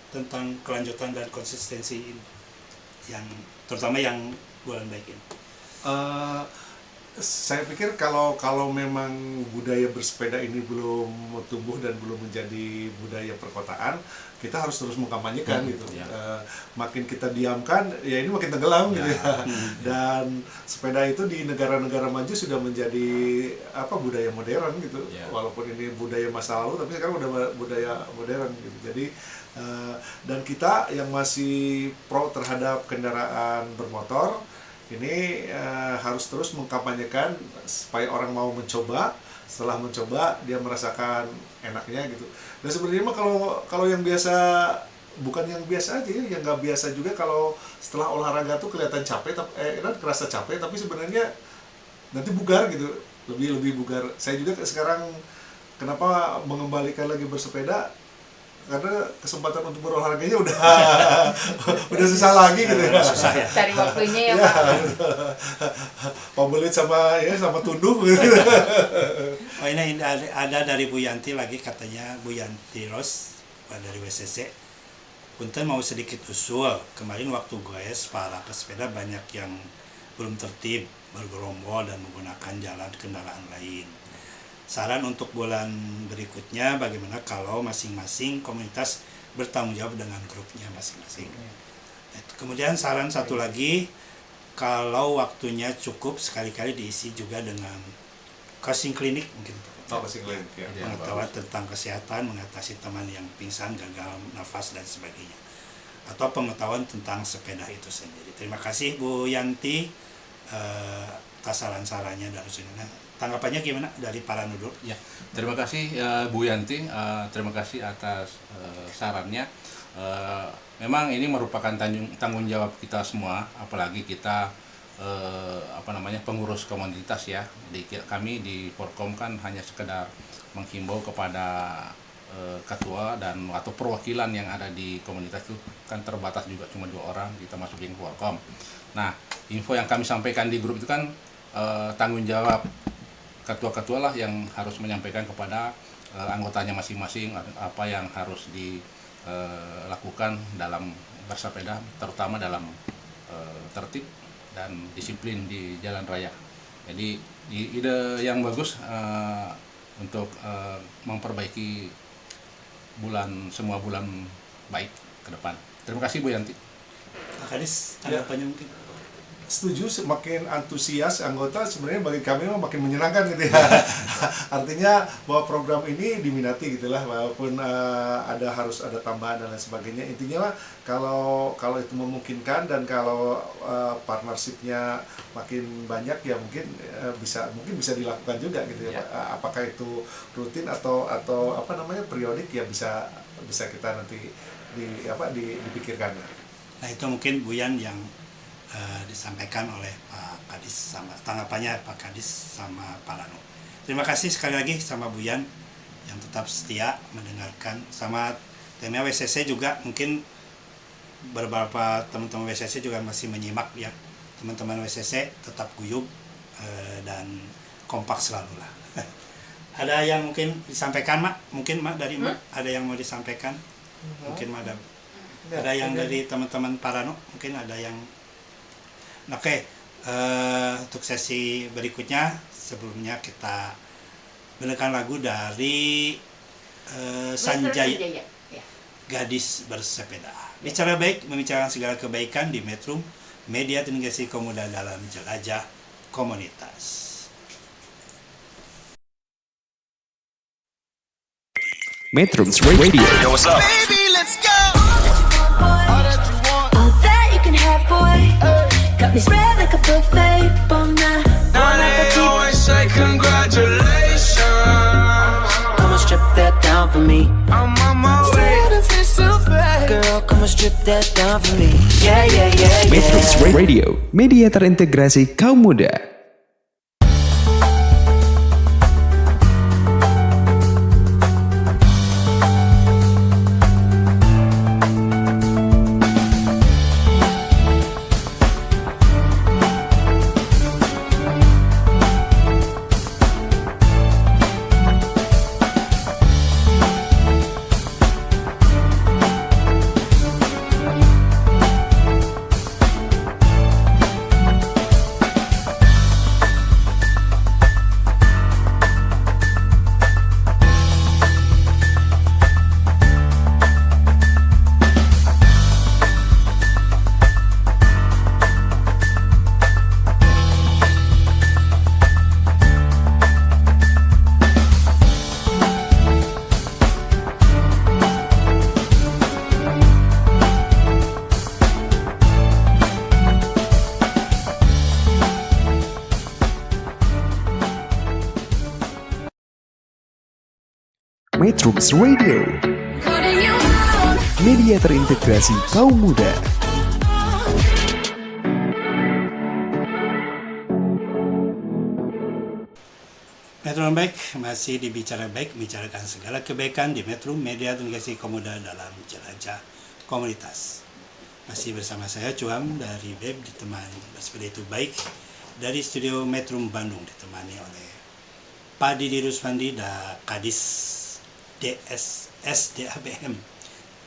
tentang kelanjutan dan konsistensi yang terutama yang Bulan Baik ini? Saya pikir kalau memang budaya bersepeda ini belum tumbuh dan belum menjadi budaya perkotaan, kita harus terus mengkampanyekan gitu. Makin kita diamkan, ya ini makin tenggelam gitu ya. Dan sepeda itu di negara-negara maju sudah menjadi budaya modern gitu. Walaupun ini budaya masa lalu, tapi sekarang udah budaya modern gitu. Jadi dan kita yang masih pro terhadap kendaraan bermotor ini harus terus mengkampanyekan supaya orang mau mencoba. Setelah mencoba dia merasakan enaknya gitu. Dan sebenarnya mah kalau yang biasa, bukan yang biasa aja, yang nggak biasa juga, kalau setelah olahraga tuh kelihatan capek, kerasa capek, tapi sebenarnya nanti bugar gitu, lebih bugar. Saya juga sekarang kenapa mengembalikan lagi bersepeda, karena kesempatan untuk berolahraganya udah susah lagi gitu ya. Susah ya. Cari waktunya ya Pak. Pembelit sama tunduh gitu. Oh ini ada dari Bu Yanti lagi, katanya Bu Yanti Ros dari WCC. Punten mau sedikit usul, kemarin waktu goes para pesepeda banyak yang belum tertib, bergerombol dan menggunakan jalan kendaraan lain. Saran untuk bulan berikutnya bagaimana kalau masing-masing komunitas bertanggung jawab dengan grupnya masing-masing. Kemudian saran satu lagi, kalau waktunya cukup sekali-kali diisi juga dengan coaching klinik mungkin. Coaching klinik ya. Pengetahuan tentang kesehatan, mengatasi teman yang pingsan, gagal nafas dan sebagainya. Atau pengetahuan tentang sepeda itu sendiri. Terima kasih Bu Yanti atas saran-sarannya dan usulnya. Tanggapannya gimana dari para nudul? Ya, terima kasih Bu Yanti, terima kasih atas sarannya. Memang ini merupakan tanggung jawab kita semua, apalagi kita pengurus komunitas ya. Kami di Forkom kan hanya sekedar menghimbau kepada ketua dan atau perwakilan yang ada di komunitas itu kan terbatas juga, cuma 2 orang kita masukin Forkom. Nah, info yang kami sampaikan di grup itu kan tanggung jawab ketua-ketua lah yang harus menyampaikan kepada anggotanya masing-masing apa yang harus dilakukan dalam bersepeda, terutama dalam tertib dan disiplin di jalan raya. Jadi ide yang bagus untuk memperbaiki semua bulan baik ke depan. Terima kasih Bu Yanti. Pak Kadis, tanggapannya mungkin? Setuju, semakin antusias anggota sebenarnya bagi kami makin menyenangkan gitu ya. Artinya bahwa program ini diminati gitulah, walaupun harus ada tambahan dan lain sebagainya. Intinya lah kalau itu memungkinkan dan kalau partnershipnya makin banyak ya mungkin bisa dilakukan juga gitu ya. Apakah itu rutin atau periodik ya bisa kita nanti dipikirkan. Nah itu mungkin Bu Yan yang disampaikan oleh Pak Kadis, sama tanggapannya Pak Kadis sama Pak Rano. Terima kasih sekali lagi sama Bu Yan yang tetap setia mendengarkan, sama timnya WCC juga. Mungkin beberapa teman-teman WCC juga masih menyimak ya. Teman-teman WCC tetap guyub dan kompak selalu lah. Ada yang mungkin disampaikan Mak? Mungkin Mak dari Mak ada yang mau disampaikan? Mungkin Mak ada yang dari teman-teman Pak Rano? Mungkin ada yang. Oke, untuk sesi berikutnya sebelumnya kita mendengarkan lagu dari Sanjaya, Gadis Bersepeda. Bicara baik, membicarakan segala kebaikan di Metro media televisi kaum muda dalam jelajah komunitas. Metrums Radio. Baby, let's go. All that you can have, boy. Got me spread like a buffet. Bon Now they always say congratulations. Come on, strip that down for me. I'm on my way. Girl, come on, strip that down for me. Yeah, yeah, yeah, Metrums yeah. Radio, media terintegrasi kaum muda. Metrums Radio, media terintegrasi kaum muda. Metro Baik masih dibicara baik, bicarakan segala kebaikan di Metro Media Televisi kaum muda dalam jelajah komunitas. Masih bersama saya Cuam dari BEB, ditemani Bersepeda Itu Baik dari studio Metro Bandung, ditemani oleh Pak Didi Ruswandi dan Kadis SDABM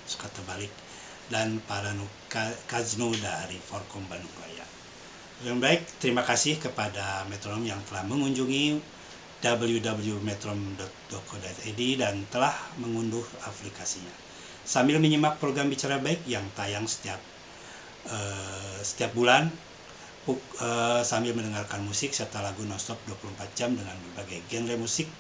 suka terbalik, dan para Kaznu dari Forkom Bandung Raya. Yang baik, terima kasih kepada Metronom yang telah mengunjungi www.metrom.co.id dan telah mengunduh aplikasinya. Sambil menyimak program Bicara Baik yang tayang setiap bulan, sambil mendengarkan musik serta lagu nonstop 24 jam dengan berbagai genre musik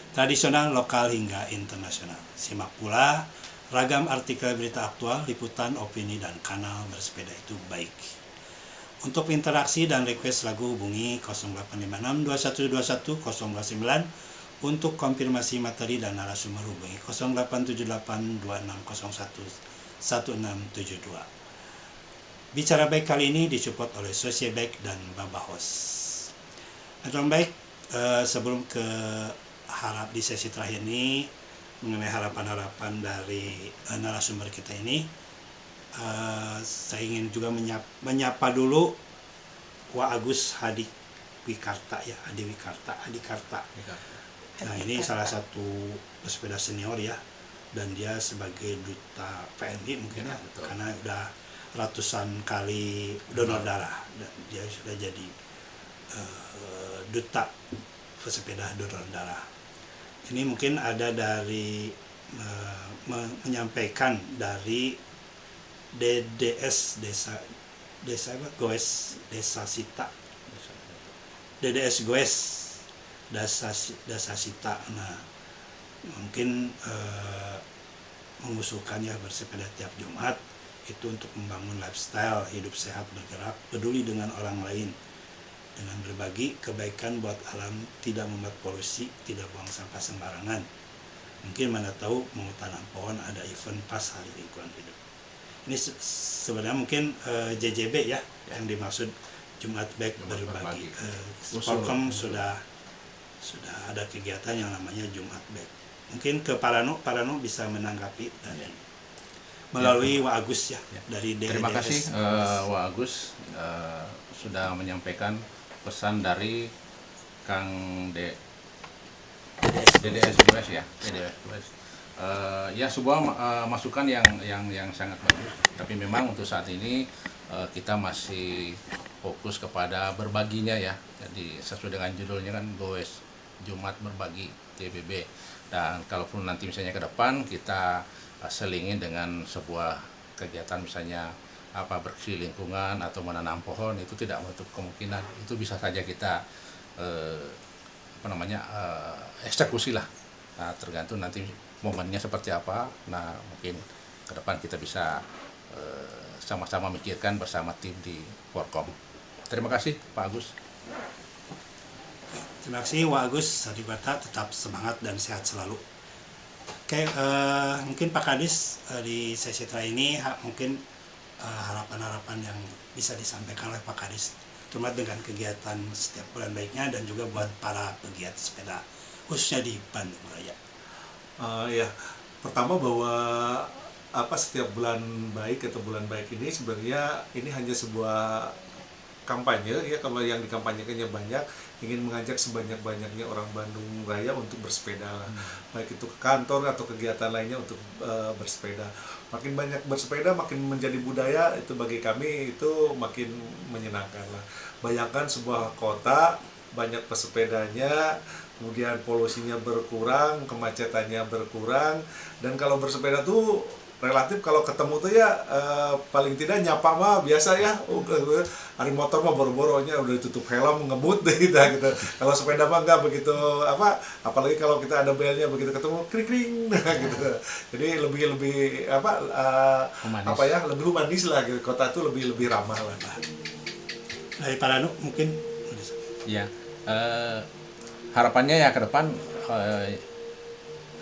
tradisional, lokal hingga internasional. Simak pula ragam artikel berita aktual, liputan, opini, dan kanal Bersepeda Itu Baik. Untuk interaksi dan request lagu hubungi 0856 2121 029. Untuk konfirmasi materi dan narasumber hubungi 0878 2601 1672. Bicara Baik kali ini disupport oleh Sosial Baik dan Babahos. Metron Baik, sebelum ke harap di sesi terakhir ini mengenai harapan-harapan dari narasumber kita ini, saya ingin juga menyapa dulu Wak Agus Adiwikarta. Nah, ini salah satu pesepeda senior ya, dan dia sebagai duta PNI mungkin ya, karena udah ratusan kali donor darah, dan dia sudah jadi duta pesepeda donor darah. Ini mungkin ada dari menyampaikan dari DDS Goes Desa Sita, DDS Goes Desa Sita. Nah, mungkin mengusulkan ya bersepeda tiap Jumat itu untuk membangun lifestyle hidup sehat, bergerak, peduli dengan orang lain, dengan berbagi kebaikan buat alam, tidak membuat polusi, tidak buang sampah sembarangan. Mungkin mana tahu mau tanam pohon, ada event pas hari lingkungan hidup. Ini sebenarnya mungkin JJB ya yang dimaksud Jumat Baik berbagi. Forkom sudah ada kegiatan yang namanya Jumat Baik. Mungkin ke Parano bisa menanggapi dan melalui Wak Agus ya dari DDS. Terima kasih Wak Agus sudah menyampaikan pesan dari Kang DDS Goes ya. Ya, sebuah masukan yang sangat bagus. Tapi memang untuk saat ini kita masih fokus kepada berbaginya ya. Jadi sesuai dengan judulnya kan Goes Jumat Berbagi TBB. Dan kalaupun nanti misalnya ke depan kita selingin dengan sebuah kegiatan misalnya bersih lingkungan atau menanam pohon itu tidak menutup kemungkinan. Itu bisa saja kita eksekusi lah. Nah, tergantung nanti momennya seperti apa. Nah, mungkin ke depan kita bisa sama-sama mikirkan bersama tim di Forkom. Terima kasih Pak Agus. Terima kasih Wak Agus Sadibata, tetap semangat dan sehat selalu. Oke, mungkin Pak Kadis di sesi terakhir ini mungkin harapan-harapan yang bisa disampaikan oleh Pak Kadis terkait dengan kegiatan setiap bulan baiknya dan juga buat para pegiat sepeda khususnya di Bandung Raya. Ya, pertama bahwa setiap bulan baik atau bulan baik ini sebenarnya ini hanya sebuah kampanye ya. Kalau yang dikampanyekannya banyak, ingin mengajak sebanyak-banyaknya orang Bandung Raya untuk bersepeda lah. Baik itu ke kantor atau kegiatan lainnya untuk bersepeda. Makin banyak bersepeda, makin menjadi budaya, itu bagi kami itu makin menyenangkan lah. Bayangkan sebuah kota banyak pesepedanya, kemudian polusinya berkurang, kemacetannya berkurang, dan kalau bersepeda tuh relatif kalau ketemu tuh ya paling tidak nyapa mah biasa ya. Hari motor mah boro-boronya udah ditutup helm ngebut deh gitu. Kalau sepeda mah enggak begitu apalagi kalau kita ada belnya begitu ketemu kring gitu. Jadi lebih lebih humanis lah gitu. Kota tuh lebih ramah lah. Dari Pak Ranu mungkin. Ya, harapannya ya ke depan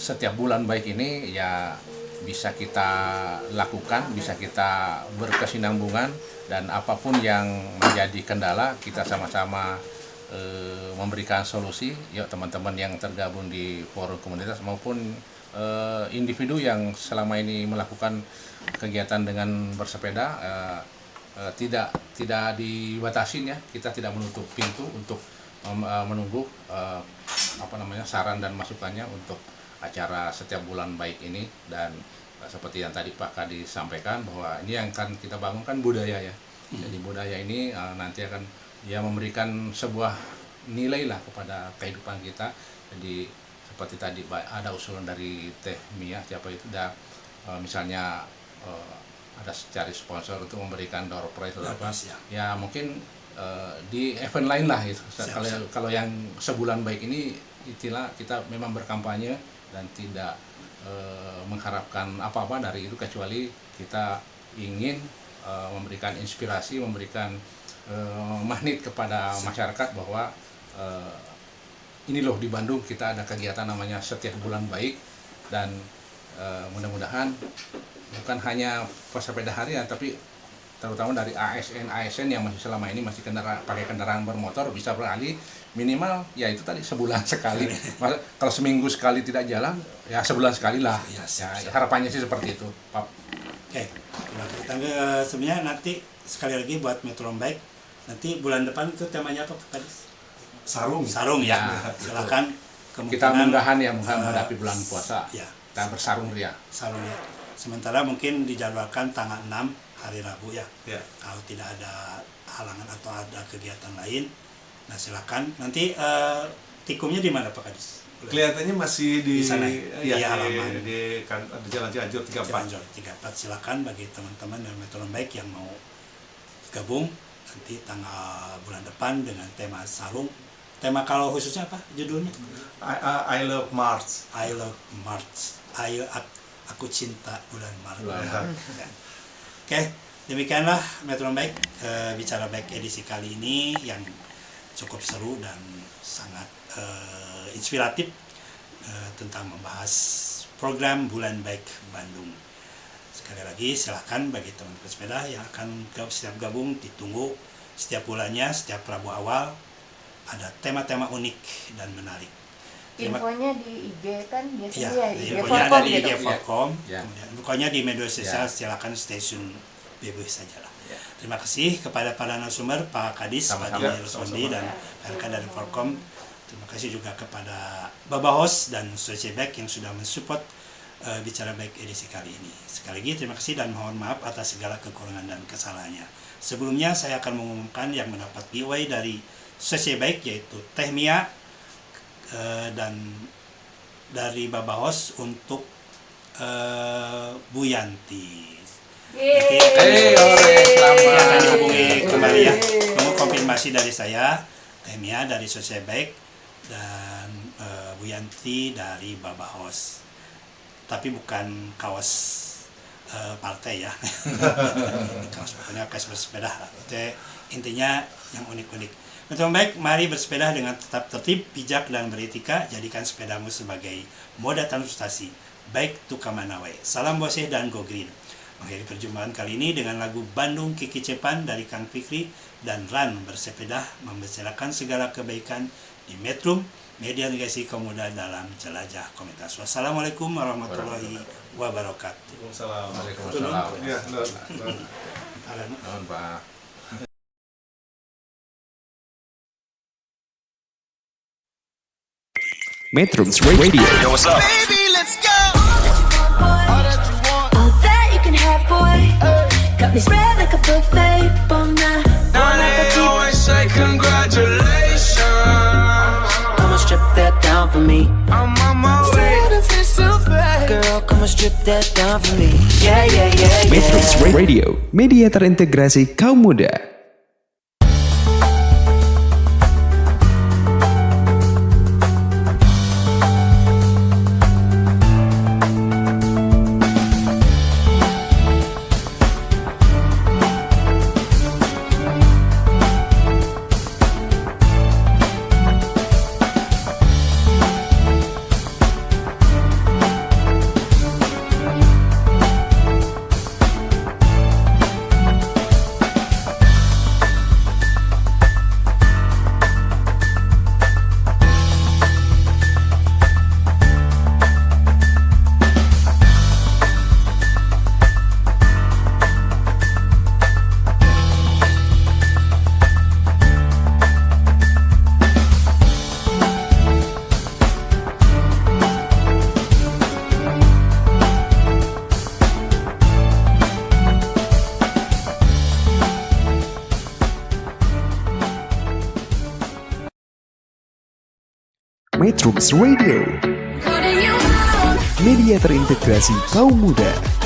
setiap bulan baik ini ya bisa kita lakukan, bisa kita berkesinambungan, dan apapun yang menjadi kendala kita sama-sama memberikan solusi. Yuk teman-teman yang tergabung di forum komunitas maupun individu yang selama ini melakukan kegiatan dengan bersepeda, tidak dibatasin ya. Kita tidak menutup pintu untuk menunggu saran dan masukannya untuk acara setiap bulan baik ini. Dan seperti yang tadi Pak Kadi sampaikan bahwa ini yang akan kita bangunkan budaya ya. Jadi budaya ini nanti akan memberikan sebuah nilai lah kepada kehidupan kita. Jadi seperti tadi ada usulan dari Teh Mia siapa itu misalnya ada cari sponsor untuk memberikan door prize atau apa ya mungkin di event lain lah itu. Kalau yang sebulan baik ini istilah kita memang berkampanye dan tidak mengharapkan apa-apa dari itu kecuali kita ingin memberikan inspirasi, memberikan magnet kepada masyarakat bahwa ini loh di Bandung kita ada kegiatan namanya setiap bulan baik. Dan mudah-mudahan bukan hanya pesepeda harian tapi terutama dari ASN yang masih selama ini masih pakai kendaraan bermotor bisa beralih minimal ya itu tadi sebulan sekali. Kalau seminggu sekali tidak jalan ya sebulan sekali lah. Ya, harapannya sih seperti itu, Pak. Oke, sebenarnya nanti sekali lagi buat Metro Bike nanti bulan depan itu temanya apa Pak? Sarung ya. Silakan kita munggahan ya menghadapi bulan puasa. Ya. Kita bersarung ria. Sarung ya. Sementara mungkin dijadwalkan tanggal 6 hari Rabu ya. Kalau tidak ada halangan atau ada kegiatan lain, nah silakan. Nanti tikumnya di mana Pak Kadis? Kelihatannya masih di sana, di halaman di Jalan Cianjur 34. Silakan bagi teman-teman dari Metro Bike yang mau gabung nanti tanggal bulan depan dengan tema sarung. Tema kalau khususnya apa judulnya? I love March. I love March. Aku cinta bulan Maret. Oke, demikianlah Metro Bike bicara baik edisi kali ini yang cukup seru dan sangat inspiratif tentang membahas program Bulan Baik Bandung. Sekali lagi silahkan bagi teman pesepeda yang akan setiap gabung ditunggu setiap bulannya, setiap Rabu awal ada tema-tema unik dan menarik. Infonya di IG kan biasanya ya, IG infonya Forkom ada di IG gitu. Forkom. Ya. Pokoknya di media sosial silakan stasiun bebas saja lah. Terima kasih kepada para narasumber Pak Kadis, Pak Dini Ruswandi dan rekan dari Forkom. Terima kasih juga kepada Bapak Host dan Soce Back yang sudah mensupport bicara baik edisi kali ini. Sekali lagi terima kasih dan mohon maaf atas segala kekurangan dan kesalahannya. Sebelumnya saya akan mengumumkan yang mendapat giveaway dari Soce Back yaitu Teh Mia dan dari Bapak Host untuk Bu Yanti. Selamat. Akan dihubungi kembali ya. Tunggu konfirmasi dari saya, Temia dari Sosial Baik, dan Bu Yanti dari Baba Host. Tapi bukan kaos partai ya. Pokoknya kaos bersepeda. Intinya yang unik-unik. Teman baik, mari bersepeda dengan tetap tertib, bijak, dan beretika. Jadikan sepedamu sebagai moda transportasi. Baik tu kamanawe. Salam Boseh dan Go Green. Mengakhiri perjumpaan kali ini dengan lagu Bandung Kiki Cepan dari Kang Fikri dan Ran bersepeda membicarakan segala kebaikan di Metro Media Negasi Kaum Muda dalam Jelajah Komunitas. Wassalamualaikum warahmatullahi wabarakatuh. Waalaikumsalam. Ya, Nuhun, Pak. Metrums Radio. All that you can have, boy. Got me spread like a buffet. Bon Now they always say congratulations. Come and strip that down for me. I'm on my way. Girl, come and strip that down for me. Yeah, yeah, yeah, Metrums yeah. Radio, media terintegrasi kaum muda. Metrums Radio, media terintegrasi kaum muda.